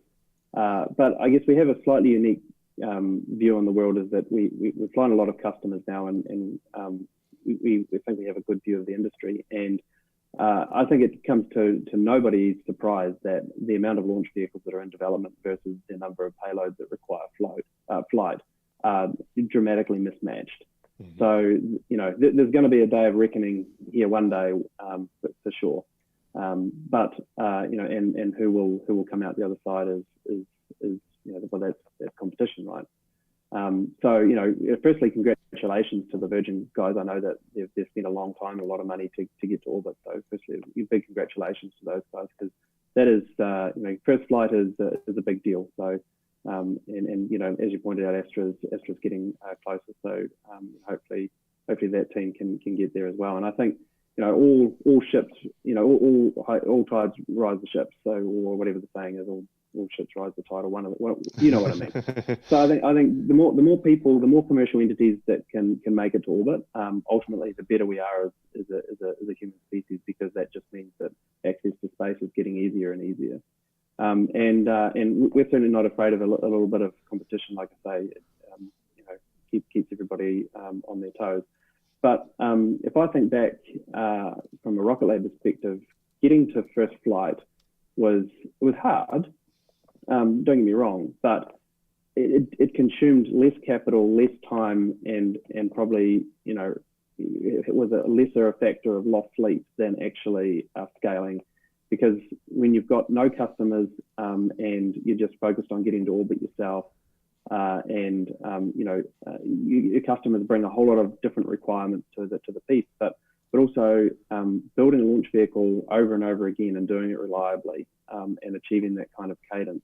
But I guess we have a slightly unique view on the world, is that we're flying a lot of customers now, and we think we have a good view of the industry. And I think it comes to nobody's surprise that the amount of launch vehicles that are in development versus the number of payloads that require flight are dramatically mismatched. Mm-hmm. So, there's going to be a day of reckoning here one day, for sure. But who will come out the other side is well, that's competition, right? Firstly, congratulations to the Virgin guys. I know that they've spent a long time, a lot of money to get to orbit. So, firstly, big congratulations to those guys, because that is, first flight is a big deal. So, as you pointed out, Astra's getting closer. So, hopefully that team can get there as well. And I think, all ships, all tides rise the ships. So, or whatever the saying is, all ships rise the tide, or one of you know what I mean. So I think the more people, the more commercial entities that can make it to orbit, ultimately the better we are as a human species, because that just means that access to space is getting easier and easier. And we're certainly not afraid of a little bit of competition. Like I say, keeps everybody on their toes. But if I think back from a Rocket Lab perspective, getting to first flight was hard. Don't get me wrong, but it consumed less capital, less time, and probably it was a lesser factor of lost fleet than actually because when you've got no customers and you're just focused on getting to orbit yourself, your customers bring a whole lot of different requirements to the piece, but also building a launch vehicle over and over again and doing it reliably and achieving that kind of cadence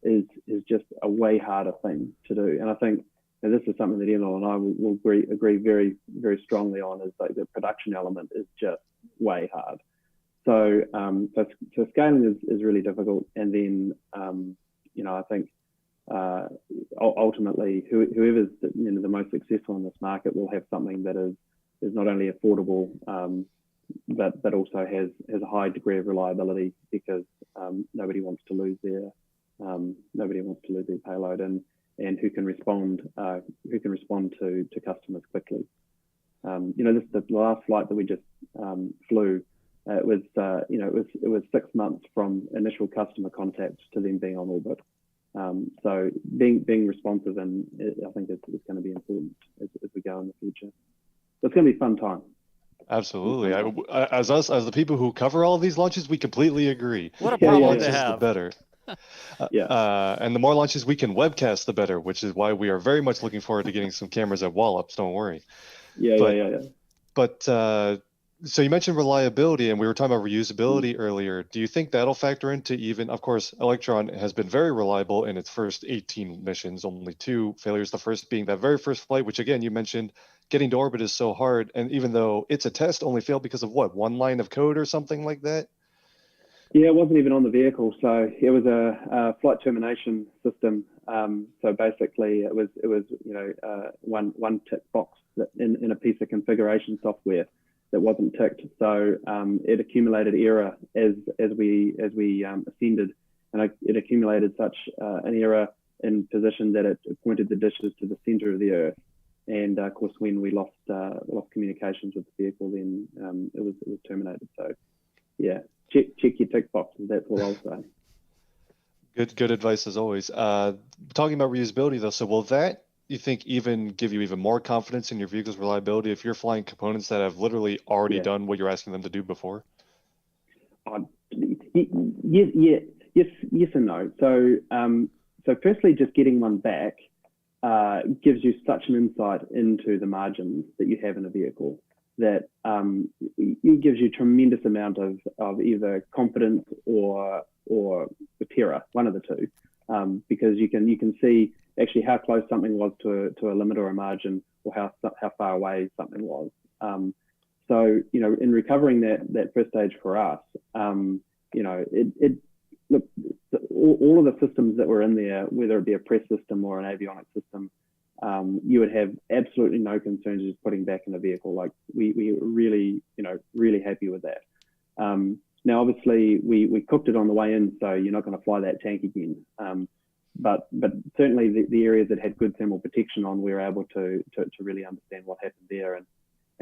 is just a way harder thing to do. And I think this is something that Emil and I will agree very, very strongly on, is like the production element is just way hard. So scaling is really difficult. And then, I think ultimately whoever's the most successful in this market will have something that is not only affordable, but also has a high degree of reliability, because nobody wants to lose their payload, and who can respond to customers quickly. This the last flight that we just flew. It was 6 months from initial customer contact to them being on orbit. So being responsive, and I think it's going to be important as we go in the future. So it's going to be a fun time. Absolutely. As the people who cover all of these launches, we completely agree. What a problem to have. The better. And the more launches we can webcast, the better, which is why we are very much looking forward to getting some cameras at Wallops. Don't worry. But so you mentioned reliability, and we were talking about reusability earlier. Do you think that'll factor into even, of course, Electron has been very reliable in its first 18 missions, only 2 failures, the first being that very first flight, which again, you mentioned getting to orbit is so hard. And even though it's a test, only failed because of what, 1 line of code or something like that? Yeah, it wasn't even on the vehicle. So it was a flight termination system. So basically it was one tick box in a piece of configuration software that wasn't ticked. So it accumulated error as we ascended, and it accumulated such an error in position that it pointed the dishes to the center of the Earth. And of course, when we lost communications with the vehicle, then it was terminated. So yeah, check your tick boxes. That's all I'll say. Good advice as always. Talking about reusability though, so will that, you think, even give you even more confidence in your vehicle's reliability if you're flying components that have literally already done what you're asking them to do before? Yes and no. So firstly, just getting one back, gives you such an insight into the margins that you have in a vehicle. And then secondly, that it gives you a tremendous amount of either confidence or terror, one of the two, because you can see actually how close something was to a limit or a margin, or how far away something was. So in recovering that first stage for us, look, all of the systems that were in there, whether it be a press system or an avionics system, you would have absolutely no concerns just putting back in the vehicle. Like we were really, really happy with that. Now, obviously, we cooked it on the way in, so you're not going to fly that tank again. But certainly the areas that had good thermal protection on, we were able to really understand what happened there, and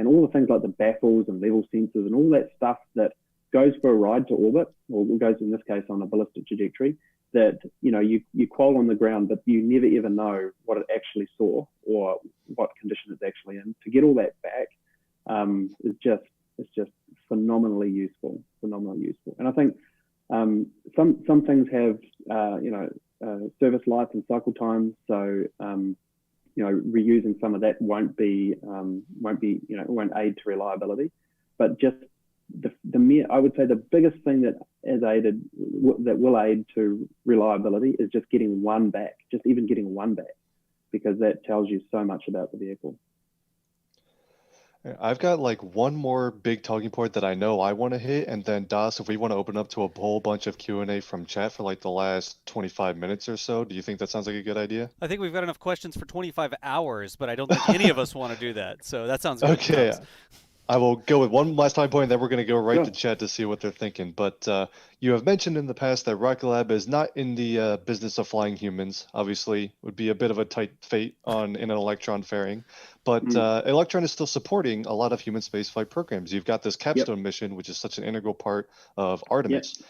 all the things like the baffles and level sensors and all that stuff that goes for a ride to orbit, or goes in this case on a ballistic trajectory, that you qual on the ground, but you never ever know what it actually saw or what condition it's actually in. To get all that back is just phenomenally useful. And I think some things have service life and cycle times, so reusing some of that won't aid to reliability, but just I would say the biggest thing that will aid to reliability is just getting one back, because that tells you so much about the vehicle. I've got like one more big talking point that I know I want to hit, and then Das, if we want to open up to a whole bunch of Q&A from chat for like the last 25 minutes or so, do you think that sounds like a good idea? I think we've got enough questions for 25 hours, but I don't think any of us want to do that. So that sounds good. Okay. I will go with one last time point, then we're going to go right to Sure. chat to see what they're thinking. But you have mentioned in the past that Rocket Lab is not in the business of flying humans. Obviously, would be a bit of a tight fate in an Electron fairing. But Electron is still supporting a lot of human spaceflight programs. You've got this capstone mission, which is such an integral part of Artemis. Yep.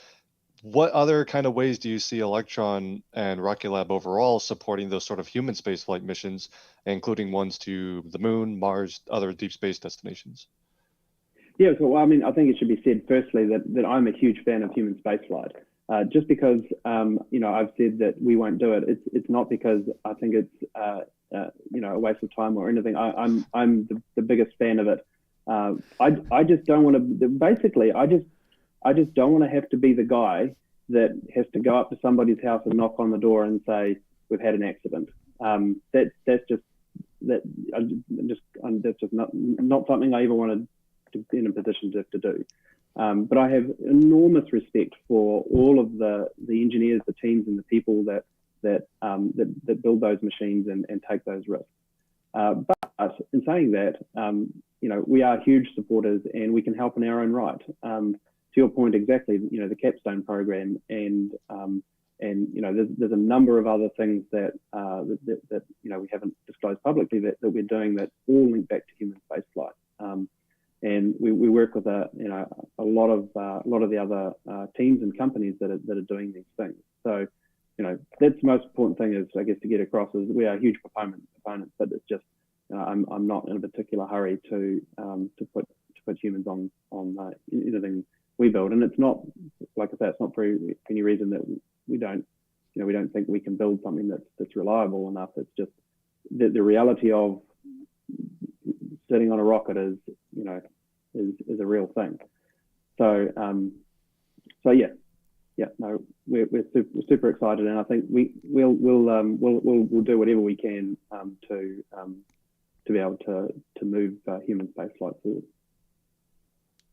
What other kind of ways do you see Electron and Rocket Lab overall supporting those sort of human spaceflight missions, including ones to the Moon, Mars, other deep space destinations? Yeah, so I think it should be said firstly that I'm a huge fan of human spaceflight. Just because I've said that we won't do it, it's not because I think it's a waste of time or anything. I'm the biggest fan of it. I just don't want to. Basically, I just don't want to have to be the guy that has to go up to somebody's house and knock on the door and say we've had an accident. That's just not something I ever wanted to be in a position to do. But I have enormous respect for all of the engineers, the teams, and the people that build those machines and take those risks. But in saying that, we are huge supporters, and we can help in our own right. To your point, exactly. The capstone program, and there's a number of other things that we haven't disclosed publicly that we're doing that all link back to human spaceflight. And we work with a lot of the other teams and companies that are doing these things. So that's the most important thing, is I guess to get across, is we are huge proponents, but it's just I'm not in a particular hurry to put humans on anything we build. And it's not, like I said, it's not for any reason that we don't think we can build something that's reliable enough. It's just the reality of sitting on a rocket is a real thing. So we're super excited, and I think we'll do whatever we can to be able to move human spaceflight forward.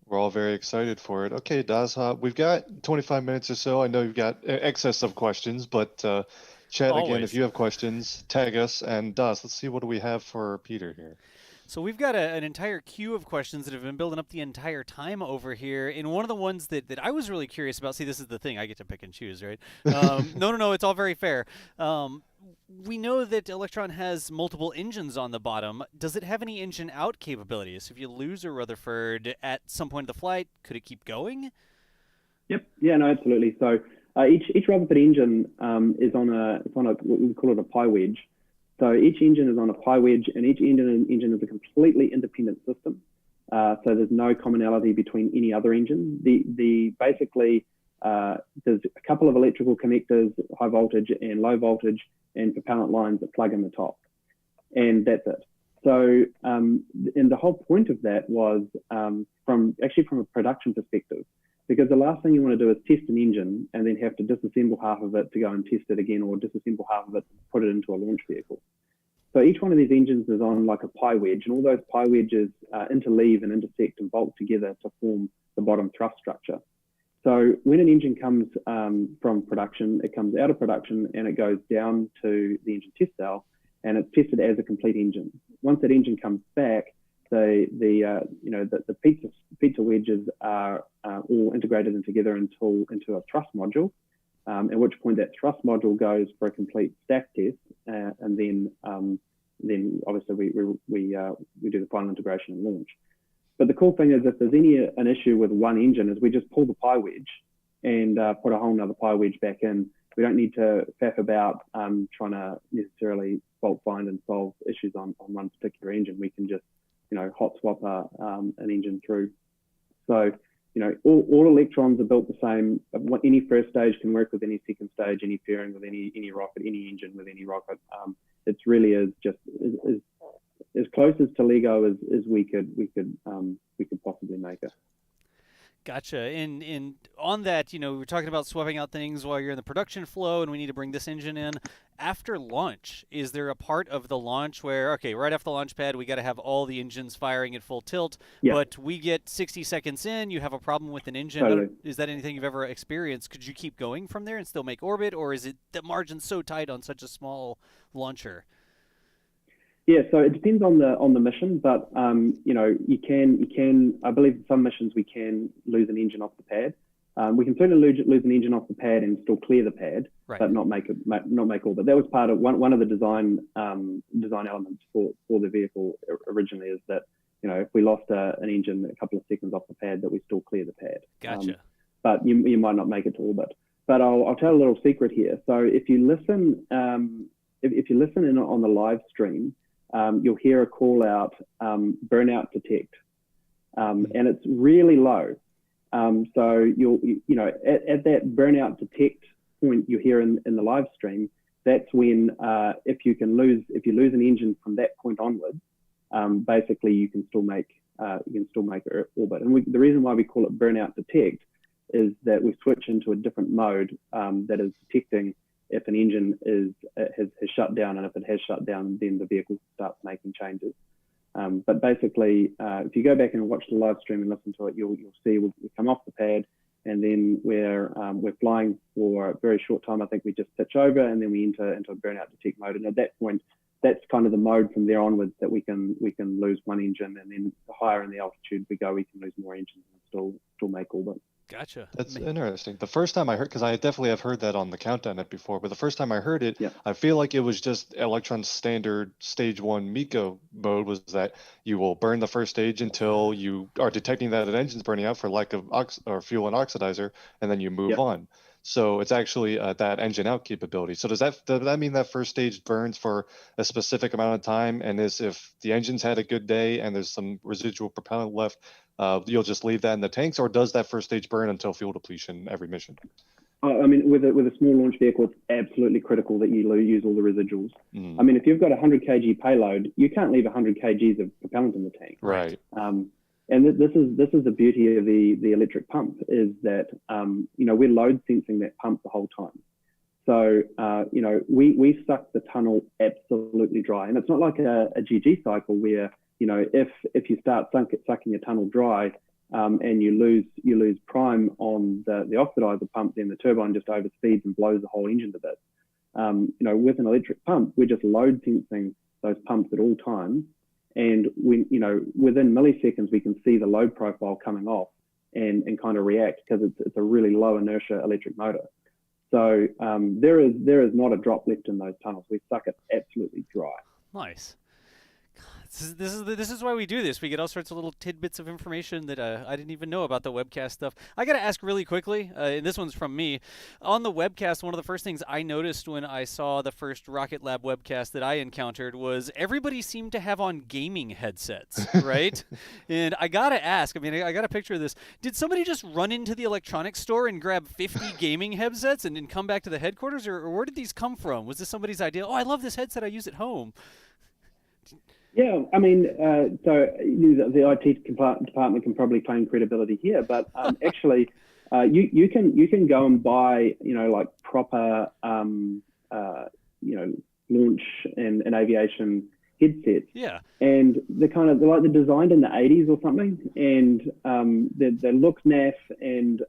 We're all very excited for it. Okay, Das, we've got 25 minutes or so. I know you've got excess of questions, but chat Always. again if you have questions, tag us. And Das, let's see, what do we have for Peter here? So we've got an entire queue of questions that have been building up the entire time over here. And one of the ones that I was really curious about, see, this is the thing, I get to pick and choose, right? No, it's all very fair. We know that Electron has multiple engines on the bottom. Does it have any engine out capabilities? If you lose a Rutherford at some point of the flight, could it keep going? Yep. Yeah, no, absolutely. So each Rutherford engine is on a what we call it a pi wedge. So each engine is on a pi wedge, and each engine is a completely independent system. So there's no commonality between any other engine. Basically there's a couple of electrical connectors, high voltage and low voltage, and propellant lines that plug in the top, and that's it. So, and the whole point of that was from a production perspective, because the last thing you want to do is test an engine and then have to disassemble half of it to go and test it again, or disassemble half of it and put it into a launch vehicle. So each one of these engines is on like a pi wedge, and all those pi wedges interleave and intersect and bolt together to form the bottom thrust structure. So when an engine comes from production, it comes out of production and it goes down to the engine test cell, and it's tested as a complete engine. Once that engine comes back, the pizza wedges are all integrated in together into a thrust module, at which point that thrust module goes for a complete stack test, and then obviously we do the final integration and launch. But the cool thing is, if there's an issue with one engine, is we just pull the pi wedge and put a whole nother pi wedge back in. We don't need to faff about trying to necessarily fault find and solve issues on one particular engine. We can just, hot swap an engine through. So, all electrons are built the same. Any first stage can work with any second stage, any fairing with any rocket, any engine with any rocket. It really is just as close as to Lego as we could possibly make it. Gotcha. And on that, we were talking about swapping out things while you're in the production flow, and we need to bring this engine in. After launch, is there a part of the launch where, okay, right off the launch pad, we got to have all the engines firing at full tilt, but we get 60 seconds in, you have a problem with an engine? Totally. Is that anything you've ever experienced? Could you keep going from there and still make orbit, or is it the margin so tight on such a small launcher? Yeah, so it depends on the mission, but you can. I believe in some missions we can lose an engine off the pad. We can certainly lose an engine off the pad and still clear the pad, right, but not make orbit. That was part of one of the design elements for the vehicle originally, is that if we lost an engine a couple of seconds off the pad, that we still clear the pad. Gotcha. But you might not make it to orbit. But I'll tell a little secret here. So if you listen, if you listen in on the live stream, you'll hear a call out, burnout detect, and it's really low. So at that burnout detect point you hear in the live stream, that's when if you lose an engine from that point onwards, basically you can still make orbit. And the reason why we call it burnout detect is that we switch into a different mode that is detecting if an engine has shut down, and if it has shut down, then the vehicle starts making changes. But basically, if you go back and watch the live stream and listen to it, you'll see we come off the pad, and then we're flying for a very short time. I think we just pitch over, and then we enter into a burnout detect mode. And at that point, that's kind of the mode from there onwards that we can lose one engine, and then the higher in the altitude we go, we can lose more engines and still make orbit. Gotcha. That's interesting. The first time I heard, because I definitely have heard that on the countdown net before, but the first time I heard it, I feel like it was just Electron's standard stage 1 MECO mode, was that you will burn the first stage until you are detecting that an engine's burning out for lack of fuel and oxidizer, and then you move on. So it's actually that engine out capability. So does that mean that first stage burns for a specific amount of time, and if the engine's had a good day and there's some residual propellant left, you'll just leave that in the tanks, or does that first stage burn until fuel depletion every mission? I mean, with a small launch vehicle, it's absolutely critical that you use all the residuals. I mean, if you've got a 100 kg payload, you can't leave 100 kgs of propellant in the tank. Right. And this is the beauty of the electric pump, is that we're load sensing that pump the whole time. So we suck the tunnel absolutely dry, and it's not like a GG cycle where if you start sucking a tunnel dry and you lose prime on the oxidizer pump, then the turbine just overspeeds and blows the whole engine to bits. With an electric pump, we're just load sensing those pumps at all times. And within milliseconds, we can see the load profile coming off and kind of react, because it's a really low inertia electric motor. So there is not a drop left in those tunnels. We suck it absolutely dry. Nice. This is why we do this. We get all sorts of little tidbits of information that I didn't even know about the webcast stuff. I got to ask really quickly, and this one's from me. On the webcast, one of the first things I noticed when I saw the first Rocket Lab webcast that I encountered was everybody seemed to have on gaming headsets, right? And I got to ask, I got a picture of this. Did somebody just run into the electronics store and grab 50 gaming headsets and then come back to the headquarters, or where did these come from? Was this somebody's idea? Oh, I love this headset. I use at home. Yeah, I mean, so the IT department can probably claim credibility here, but actually, you can go and buy, like proper, launch and aviation headsets. Yeah. And they're they're designed in the 80s or something, and they look naff, and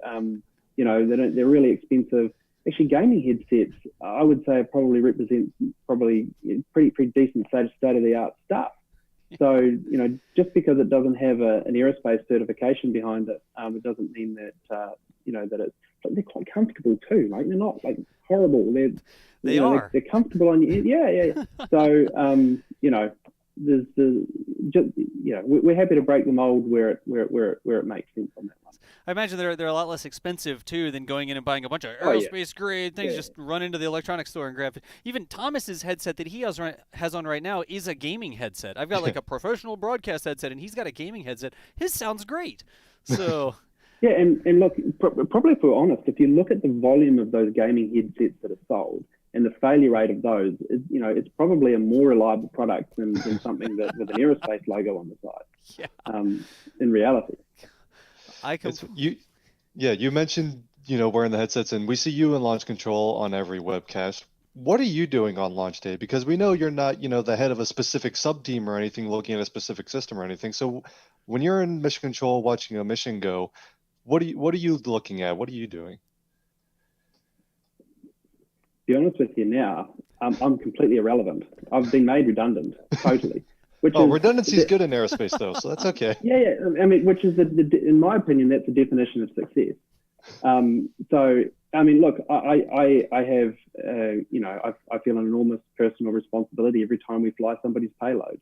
they're really expensive. Actually, gaming headsets, I would say, probably represent pretty decent state of the art stuff. So, just because it doesn't have an aerospace certification behind it, it doesn't mean that, that it's, they're quite comfortable too. Like, they're not like horrible. They are. They're comfortable on you. Yeah. So, we're happy to break the mold where it makes sense on that one. I imagine they're a lot less expensive too than going in and buying a bunch of aerospace grade things. Just run into the electronics store and grab it. Even Thomas's headset that he has on right now is a gaming headset. I've got like a professional broadcast headset, and he's got a gaming headset. His sounds great. So. Yeah, and look, probably if we're honest, if you look at the volume of those gaming headsets that are sold and the failure rate of those, it's probably a more reliable product than something that with an aerospace logo on the side. Yeah. In reality. You mentioned, wearing the headsets, and we see you in launch control on every webcast. What are you doing on launch day? Because we know you're not, the head of a specific sub-team or anything looking at a specific system or anything. So when you're in mission control watching a mission go, what are you looking at? What are you doing? To be honest with you now, I'm completely irrelevant. I've been made redundant, totally. Redundancy is good in aerospace, though, so that's okay. Yeah. I mean, which is, in my opinion, that's the definition of success. So, I mean, look, I have, I feel an enormous personal responsibility every time we fly somebody's payload.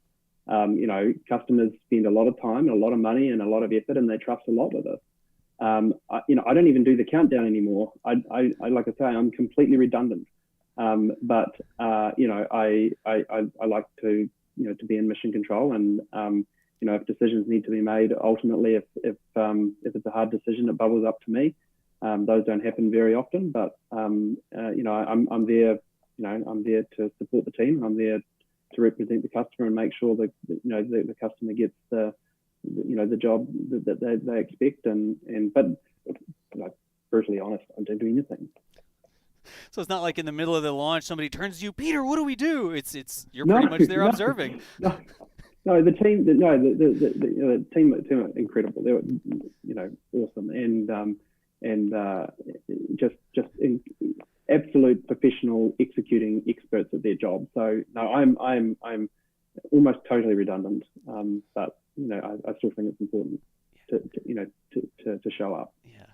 Customers spend a lot of time and a lot of money and a lot of effort, and they trust a lot with us. I don't even do the countdown anymore. I like I say, I'm completely redundant. But I like to be in mission control, and if decisions need to be made, ultimately, if it's a hard decision, it bubbles up to me. Those don't happen very often, but I'm there. I'm there to support the team. I'm there to represent the customer and make sure that the customer gets the job that they expect. But brutally honest, I don't do anything. So it's not like in the middle of the launch somebody turns to you, Peter, what do we do? You're pretty much there observing. No, the team, the team are incredible. They're awesome, and just absolute professional executing experts at their job. So no, I'm almost totally redundant, but I still think it's important to show up. Yeah.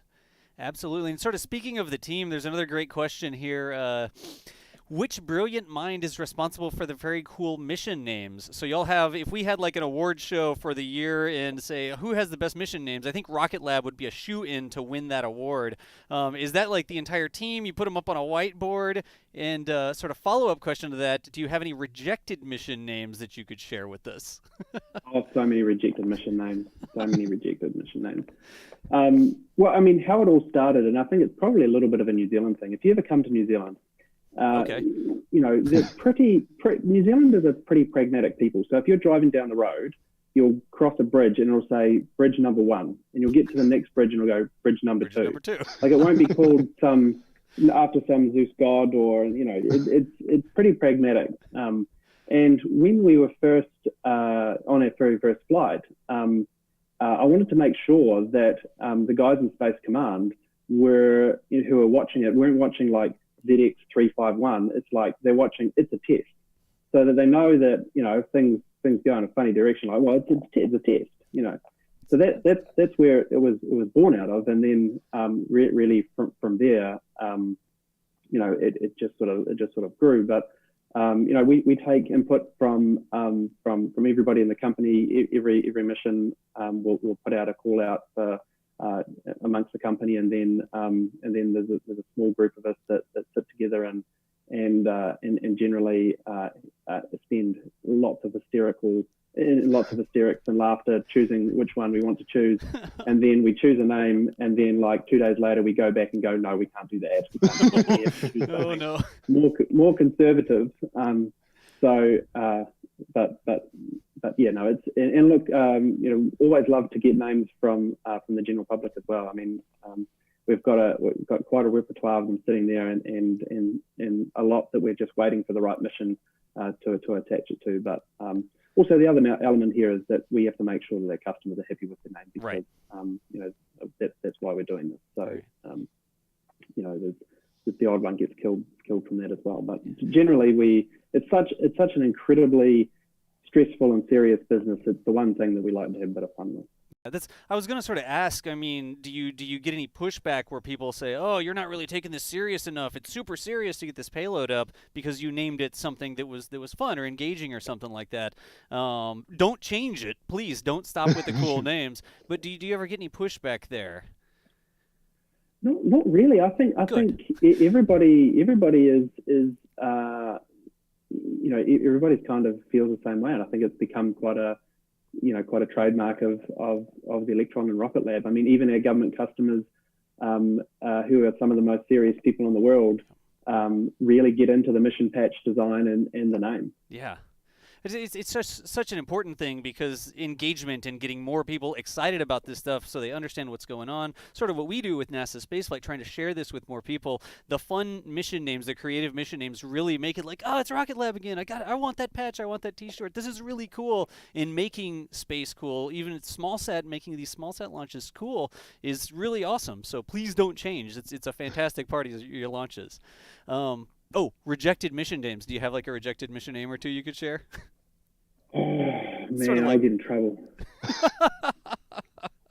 Absolutely. And sort of speaking of the team, there's another great question here. Which brilliant mind is responsible for the very cool mission names? So y'all have, if we had like an award show for the year and say, who has the best mission names? I think Rocket Lab would be a shoe-in to win that award. Is that like the entire team? You put them up on a whiteboard? And sort of follow-up question to that, do you have any rejected mission names that you could share with us? So many rejected mission names. Well, I mean, how it all started, and I think it's probably a little bit of a New Zealand thing. If you ever come to New Zealand, okay. They're New Zealanders are pretty pragmatic people. So if you're driving down the road, you'll cross a bridge and it'll say bridge number 1, and you'll get to the next bridge and it'll go bridge number 2. Like, it won't be called after some Zeus god, or it's pretty pragmatic. And when we were first on our very first flight, I wanted to make sure that the guys in Space Command who were watching it weren't watching like ZX351. It's like they're watching, it's a test, so that they know that things go in a funny direction. Like, well, it's a test, So that's where it was born out of, and then really from there, it just sort of grew. But we take input from everybody in the company. Every mission we'll put out a call out for amongst the company, and then there's a small group of us that sit together and generally spend lots of hysterics and laughter choosing which one we want to choose. And then we choose a name, and then like 2 days later we go back and go, no, we can't do that. We can't do that. Oh no. More conservative. But yeah, no, it's and look, always love to get names from the general public as well. I mean, we've got quite a repertoire of them sitting there, and a lot that we're just waiting for the right mission to attach it to. But also the other element here is that we have to make sure that our customers are happy with the name, because that's why we're doing this. So there's the odd one gets killed from that as well. But generally, it's such an incredibly stressful and serious business. It's the one thing that we like to have a bit of fun with. I was going to sort of ask, I mean, do you get any pushback where people say, oh, you're not really taking this serious enough, it's super serious to get this payload up because you named it something that was fun or engaging or something like that? Don't change it, please. Don't stop with the cool names. But do you ever get any pushback there? No, not really. I think everybody is everybody's kind of feels the same way, and I think it's become quite a trademark of the Electron and Rocket Lab. I mean, even our government customers, who are some of the most serious people in the world, really get into the mission patch design and the name. Yeah. It's just such an important thing, because engagement and getting more people excited about this stuff so they understand what's going on, sort of what we do with NASA Spaceflight, trying to share this with more people. The fun mission names, the creative mission names really make it like, oh, it's Rocket Lab again. I want that patch. I want that t-shirt. This is really cool. In making space cool, even making these small sat launches cool is really awesome. So please don't change. It's a fantastic part of your launches. Oh, rejected mission names. Do you have like a rejected mission name or two you could share? Oh, man, sort of I get in trouble.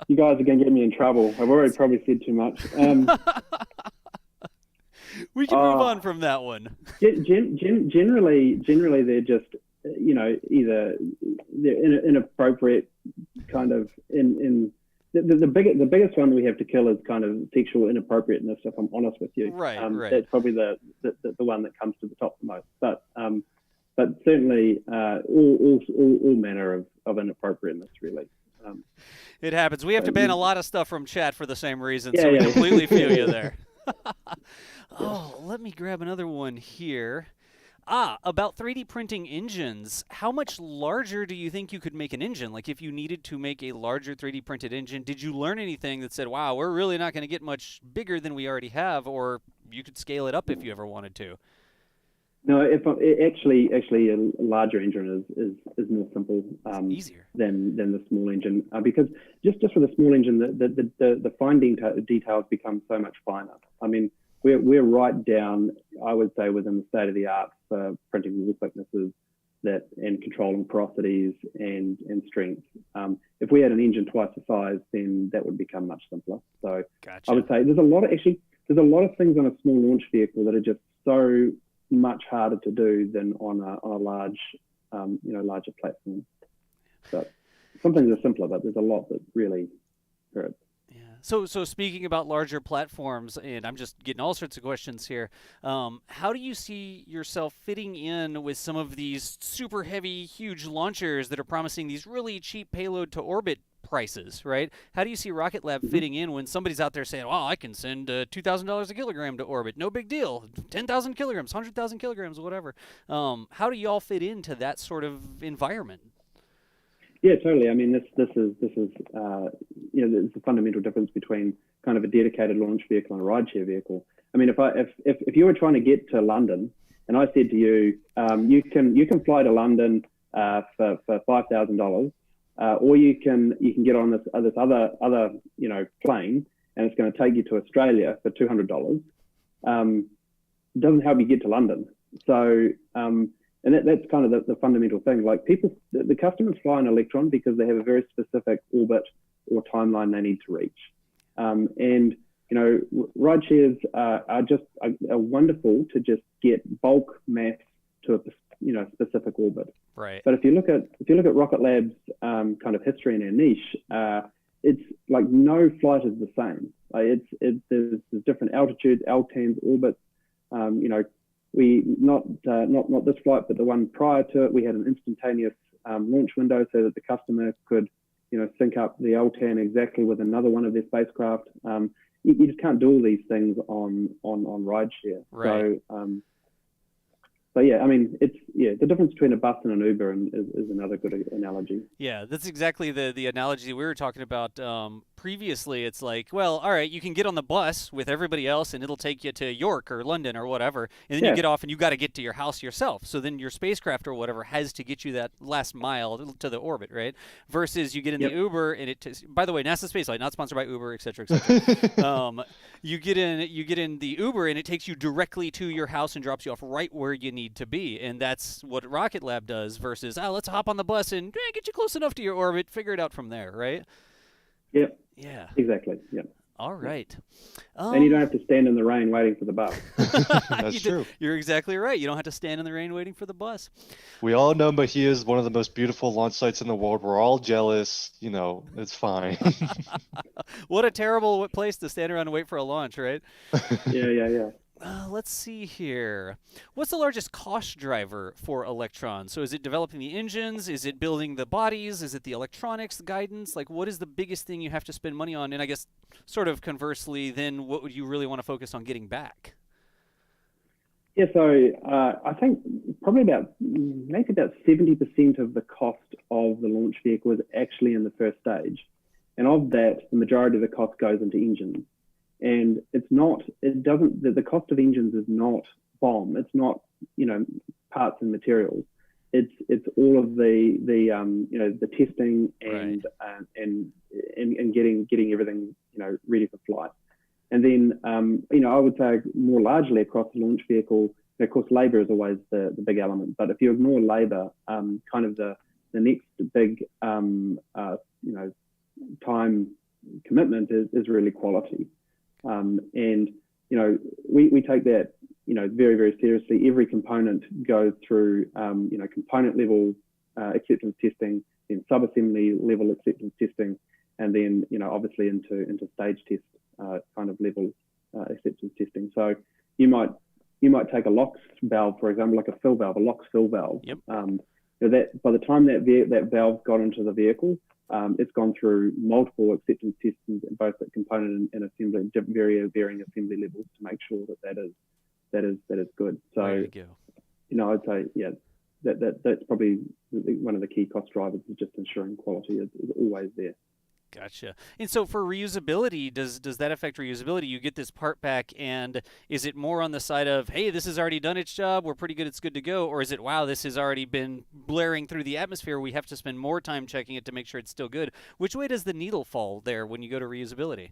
You guys are going to get me in trouble. I've already probably said too much. We can move on from that one. Generally, they're just, either they're inappropriate, kind of the biggest one we have to kill is kind of sexual inappropriateness, if I'm honest with you. Right. That's probably the one that comes to the top the most. But certainly all manner of inappropriateness, really. It happens. We have to ban a lot of stuff from chat for the same reason, so we completely feel you there. Oh, let me grab another one here. About 3D printing engines. How much larger do you think you could make an engine? Like, if you needed to make a larger 3D printed engine, did you learn anything that said, wow, we're really not going to get much bigger than we already have, or you could scale it up if you ever wanted to? No, actually a larger engine is more simple, easier than the small engine, because just for the small engine, the fine details become so much finer. I mean, we're right down, I would say, within the state of the art for printing wall thicknesses and controlling porosities and strength. If we had an engine twice the size, then that would become much simpler. So gotcha. I would say there's a lot of things on a small launch vehicle that are just so much harder to do than on a large, larger platform. But some things are simpler, but there's a lot that really hurt. Yeah. So speaking about larger platforms, and I'm just getting all sorts of questions here, how do you see yourself fitting in with some of these super heavy, huge launchers that are promising these really cheap payload to orbit prices, right? How do you see Rocket Lab fitting in when somebody's out there saying, well, I can send $2,000 a kilogram to orbit, no big deal, 10,000 kilograms, 100,000 kilograms, whatever. How do you all fit into that sort of environment? Yeah, totally. I mean, this is there's a fundamental difference between kind of a dedicated launch vehicle and a rideshare vehicle. I mean, if you were trying to get to London, and I said to you, you can fly to London for $5,000, or you can get on this other plane, and it's going to take you to Australia for $200. It doesn't help you get to London. So and that's kind of the fundamental thing. Like the customers fly an Electron because they have a very specific orbit or timeline they need to reach. And ride shares are just are wonderful to just get bulk mass to a specific orbit. Right. But if you look at Rocket Lab's kind of history in our niche, it's like no flight is the same. Like there's different altitudes, LTANs, orbits. We not this flight, but the one prior to it, we had an instantaneous launch window so that the customer could sync up the LTAN exactly with another one of their spacecraft. You just can't do all these things on rideshare. Right. So yeah, I mean, it's the difference between a bus and an Uber is another good analogy. Yeah, that's exactly the analogy we were talking about previously. It's like, well, all right, you can get on the bus with everybody else and it'll take you to York or London or whatever, and then you get off and you got to get to your house yourself. So then your spacecraft or whatever has to get you that last mile to the orbit, right? Versus you get in the Uber and by the way, NASASpaceflight, not sponsored by Uber, et cetera, et cetera. You get in the Uber and it takes you directly to your house and drops you off right where you need to be, and that's what Rocket Lab does. Versus, let's hop on the bus and get you close enough to your orbit, figure it out from there, right? Yep. Yeah. Exactly. Yep. All right. And you don't have to stand in the rain waiting for the bus. That's true. You're exactly right. You don't have to stand in the rain waiting for the bus. We all know Bahia is one of the most beautiful launch sites in the world. We're all jealous. It's fine. What a terrible place to stand around and wait for a launch, right? Yeah. Let's see here. What's the largest cost driver for Electron? So is it developing the engines? Is it building the bodies? Is it the electronics, the guidance? Like, what is the biggest thing you have to spend money on? And I guess sort of conversely, then what would you really want to focus on getting back? Yeah, so I think probably maybe about 70% of the cost of the launch vehicle is actually in the first stage. And of that, the majority of the cost goes into engines. And the cost of engines is not BOM. It's not, parts and materials. It's all of the testing and getting everything, ready for flight. And then, I would say more largely across the launch vehicle, of course, labor is always the big element. But if you ignore labor, kind of the next big, time commitment is really quality. We take that, very, very seriously. Every component goes through, component level acceptance testing, then sub-assembly level acceptance testing, and then, obviously into stage test kind of level acceptance testing. So you might take a LOX valve, for example, like a fill valve, a LOX fill valve. Yep. That by the time that valve got into the vehicle, it's gone through multiple acceptance tests, both at component and assembly, varying assembly levels to make sure that is good. So, there you go. I'd say, that's probably one of the key cost drivers, is just ensuring quality is always there. Gotcha. And so for reusability, does that affect reusability? You get this part back, and is it more on the side of, hey, this has already done its job, we're pretty good, it's good to go? Or is it, wow, this has already been blaring through the atmosphere, we have to spend more time checking it to make sure it's still good? Which way does the needle fall there when you go to reusability?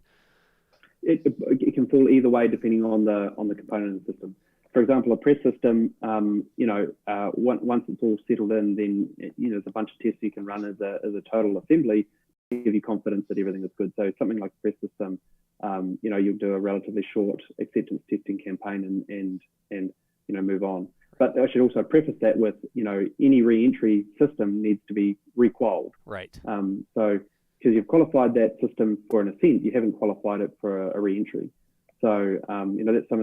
It can fall either way depending on the component of the system. For example, a press system, once it's all settled in, then there's a bunch of tests you can run as a total assembly, give you confidence that everything is good. So something like a press system, you'll do a relatively short acceptance testing campaign and move on. But I should also preface that with, any re-entry system needs to be requalified. Right. So because you've qualified that system for an ascent, you haven't qualified it for a re-entry. So that's some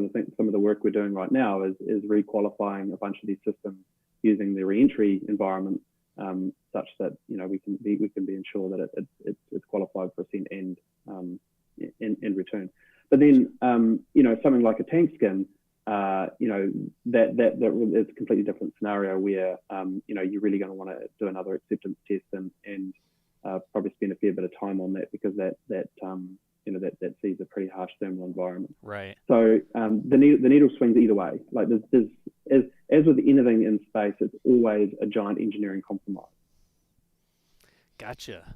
of the work we're doing right now is requalifying a bunch of these systems using the re-entry environment, such that we can be ensured that it's qualified for ascent and return. But then something like a tank skin, that is a completely different scenario where you're really going to want to do another acceptance test and probably spend a fair bit of time on that, because that sees a pretty harsh thermal environment. Right. So the needle swings either way. Like there's as with anything in space, it's always a giant engineering compromise. Gotcha.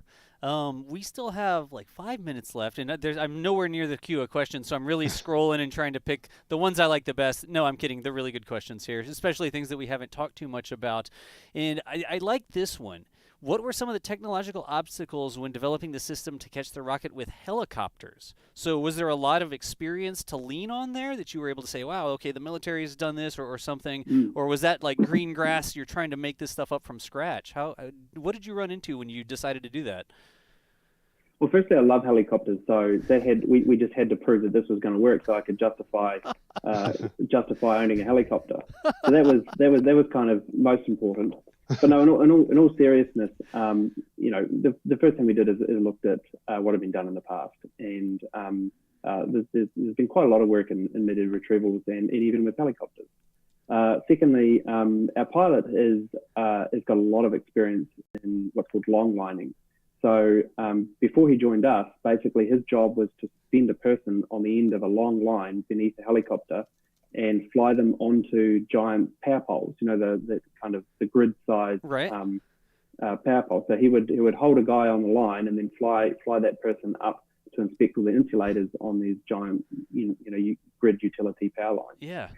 We still have like 5 minutes left, and I'm nowhere near the queue of questions, so I'm really scrolling and trying to pick the ones I like the best. No, I'm kidding. They're really good questions here, especially things that we haven't talked too much about. And I like this one. What were some of the technological obstacles when developing the system to catch the rocket with helicopters? So was there a lot of experience to lean on there that you were able to say, wow, okay, the military has done this or something? Or was that like green grass, you're trying to make this stuff up from scratch? What did you run into when you decided to do that? Well, firstly, I love helicopters, so we just had to prove that this was going to work, so I could justify owning a helicopter. So that was kind of most important. But no, in all seriousness, the first thing we did is looked at what had been done in the past, and there's been quite a lot of work in mid-air retrievals and even with helicopters. Secondly, our pilot has got a lot of experience in what's called long lining. So before he joined us, basically his job was to send a person on the end of a long line beneath a helicopter and fly them onto giant power poles, the kind of the grid size power pole. So he would hold a guy on the line and then fly that person up to inspect all the insulators on these giant, grid utility power lines. Yeah.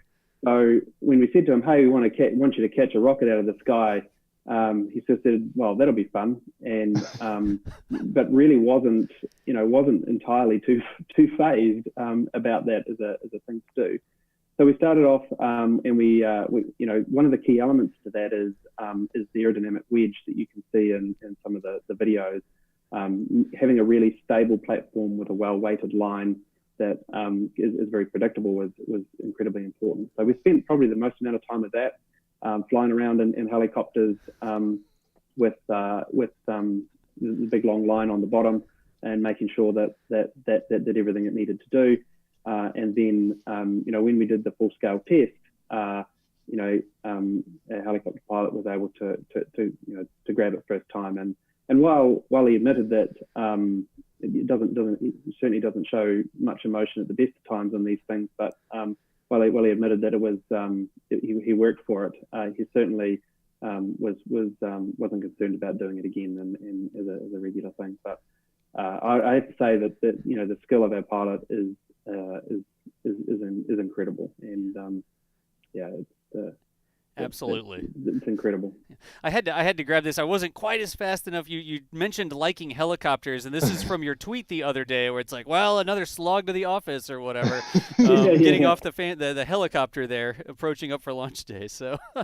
So when we said to him, "Hey, we want you to catch a rocket out of the sky," he just said, "Well, that'll be fun," and but really wasn't entirely too phased about that as a thing to do. So we started off, and we one of the key elements to that is the aerodynamic wedge that you can see in some of the videos. Having a really stable platform with a well-weighted line that is very predictable was incredibly important. So we spent probably the most amount of time with that, flying around in helicopters with the big long line on the bottom and making sure that did everything it needed to do. And then, when we did the full-scale test, a helicopter pilot was able to grab it first time. And while he admitted that it certainly doesn't show much emotion at the best of times on these things, but while he admitted that it was he worked for it, he certainly wasn't concerned about doing it again and as a regular thing. But I have to say that the skill of our pilot is incredible, and it's absolutely, it's incredible. I had to grab this. I wasn't quite as fast enough. You mentioned liking helicopters, and this is from your tweet the other day where it's like, well, another slog to the office or whatever, getting off the helicopter there, approaching up for launch day. So I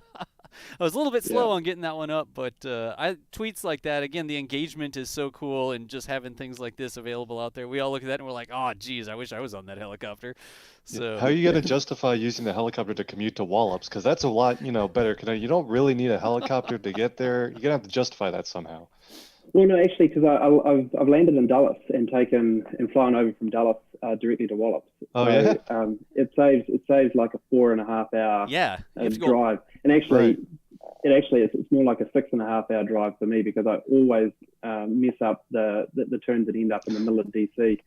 was a little bit slow on getting that one up, but tweets like that, again, the engagement is so cool, and just having things like this available out there. We all look at that and we're like, oh, geez, I wish I was on that helicopter. So how are you going to justify using the helicopter to commute to Wallops? Because that's a lot, better. You don't really need a helicopter to get there. You're going to have to justify that somehow. Well, no, actually, because I've landed in Dulles and flown over from Dulles directly to Wallops. Oh, so, yeah? It saves like a 4.5 hour drive. And actually, it's more like a 6.5 hour drive for me, because I always mess up the turns that end up in the middle of DC.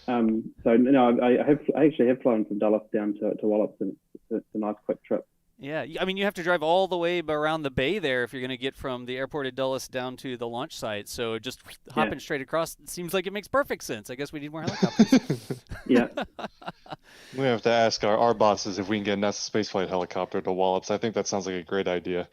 I actually have flown from Dulles down to Wallops, and it's a nice quick trip. Yeah, I mean, you have to drive all the way around the bay there if you're going to get from the airport at Dulles down to the launch site. So just hopping straight across seems like it makes perfect sense. I guess we need more helicopters. Yeah. We have to ask our bosses if we can get a NASASpaceflight helicopter to Wallops. I think that sounds like a great idea.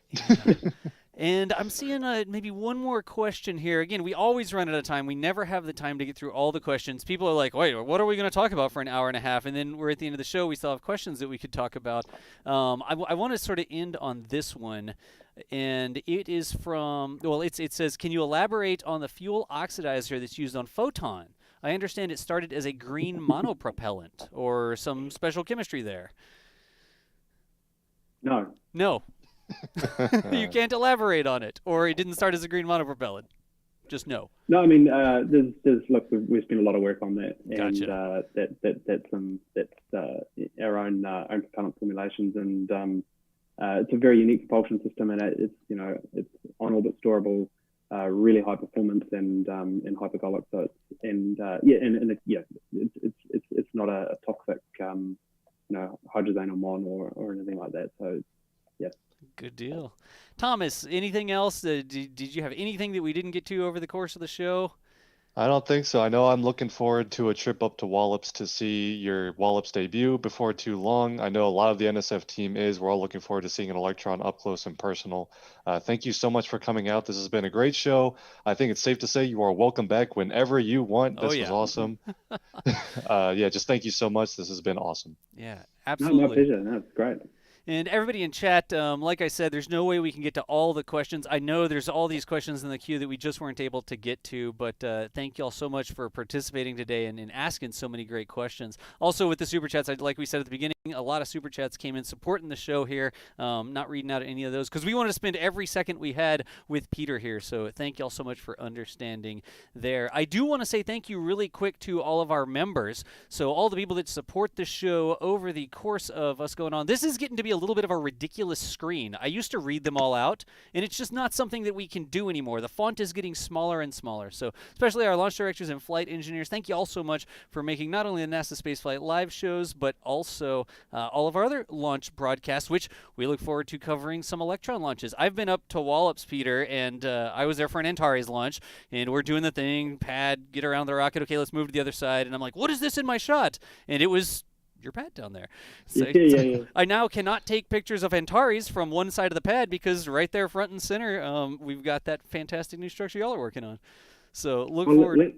And I'm seeing maybe one more question here. Again, we always run out of time. We never have the time to get through all the questions. People are like, wait, what are we going to talk about for an hour and a half? And then we're at the end of the show. We still have questions that we could talk about. I want to sort of end on this one. And it is from, it says, can you elaborate on the fuel oxidizer that's used on Photon? I understand it started as a green monopropellant, or some special chemistry there. No. You can't elaborate on it, or it didn't start as a green monopropellant. Just no. No, I mean, look, we've spent a lot of work on that, and Gotcha. that's our own propellant formulations, and it's a very unique propulsion system, and it's on orbit storable, really high performance, and hypergolic. So it's not a toxic hydroxanamon or anything like that. So yeah. Good deal. Thomas, anything else? Did you have anything that we didn't get to over the course of the show? I don't think so. I know I'm looking forward to a trip up to Wallops to see your Wallops debut before too long. I know a lot of the NSF team is. We're all looking forward to seeing an Electron up close and personal. Thank you so much for coming out. This has been a great show. I think it's safe to say you are welcome back whenever you want. This was awesome. Just thank you so much. This has been awesome. Yeah, absolutely. No, my pleasure. No, it's great. And everybody in chat, like I said, there's no way we can get to all the questions. I know there's all these questions in the queue that we just weren't able to get to, but thank you all so much for participating today and asking so many great questions. Also, with the Super Chats, like we said at the beginning, A lot of super chats came in supporting the show here. Not reading out any of those because we wanted to spend every second we had with Peter here. So thank y'all so much for understanding there. I do want to say thank you really quick to all of our members. So all the people that support the show over the course of us going on. This is getting to be a little bit of a ridiculous screen. I used to read them all out, and it's just not something that we can do anymore. The font is getting smaller and smaller. So especially our launch directors and flight engineers, thank you all so much for making not only the NASA Spaceflight live shows, but also all of our other launch broadcasts, which we look forward to covering some Electron launches. I've been up to Wallops, Peter, and I was there for an Antares launch, and we're doing the thing, pad, get around the rocket, okay, let's move to the other side, and I'm like, what is this in my shot? And it was your pad down there. So, yeah. I now cannot take pictures of Antares from one side of the pad because right there front and center, we've got that fantastic new structure y'all are working on. So look forward.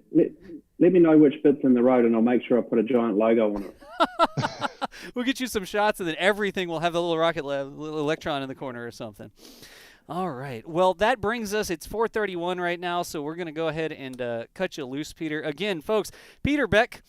Let me know which bit's in the road, and I'll make sure I put a giant logo on it. We'll get you some shots, and then everything will have the little rocket lab, little Electron in the corner or something. All right. Well, that brings us, it's 4:31 right now, so we're going to go ahead and cut you loose, Peter. Again, folks, Peter Beck,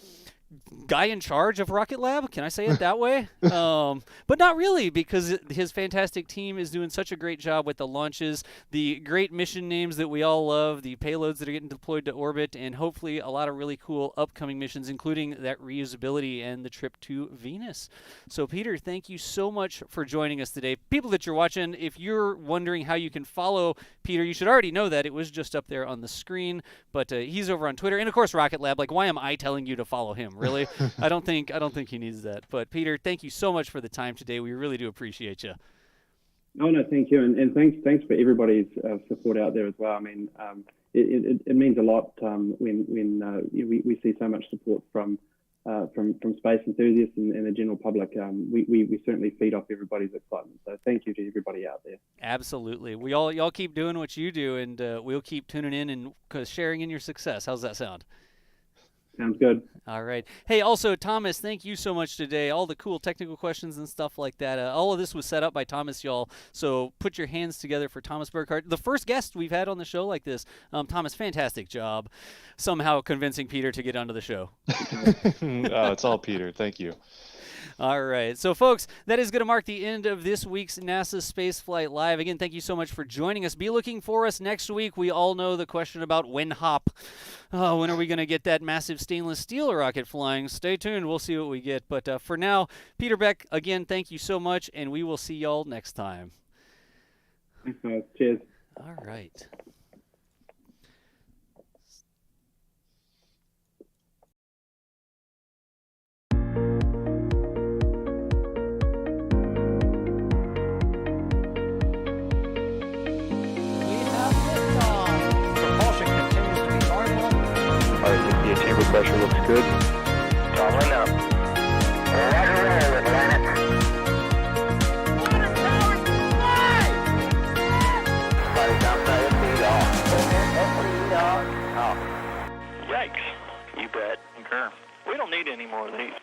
guy in charge of Rocket Lab. Can I say it that way? But not really, because his fantastic team is doing such a great job with the launches, the great mission names that we all love, the payloads that are getting deployed to orbit, and hopefully a lot of really cool upcoming missions, including that reusability and the trip to Venus. So, Peter, thank you so much for joining us today. People that you're watching, if you're wondering how you can follow Peter, you should already know that. It was just up there on the screen, but he's over on Twitter. And, of course, Rocket Lab. Like, why am I telling you to follow him? Really? I don't think he needs that. But Peter, thank you so much for the time today. We really do appreciate you. Oh no, thank you, and thanks for everybody's support out there as well. I mean, it means a lot when we see so much support from space enthusiasts and the general public. We certainly feed off everybody's excitement. So thank you to everybody out there. Absolutely. Y'all keep doing what you do, and we'll keep tuning in and sharing in your success. How's that sound? Sounds good. All right. Hey, also, Thomas, thank you so much today. All the cool technical questions and stuff like that. All of this was set up by Thomas, y'all. So put your hands together for Thomas Burghardt, the first guest we've had on the show like this. Thomas, fantastic job somehow convincing Peter to get onto the show. It's all Peter. Thank you. All right. So, folks, that is going to mark the end of this week's NASA Spaceflight Live. Again, thank you so much for joining us. Be looking for us next week. We all know the question about when hop. Oh, when are we going to get that massive stainless steel rocket flying? Stay tuned. We'll see what we get. But for now, Peter Beck, again, thank you so much, and we will see y'all next time. Thanks, guys. Cheers. All right. Pressure looks good. Doubling up. Roger roll with planet. Water power supply! Starting outside of speed off. Yikes. You bet. Concur. We don't need any more of these.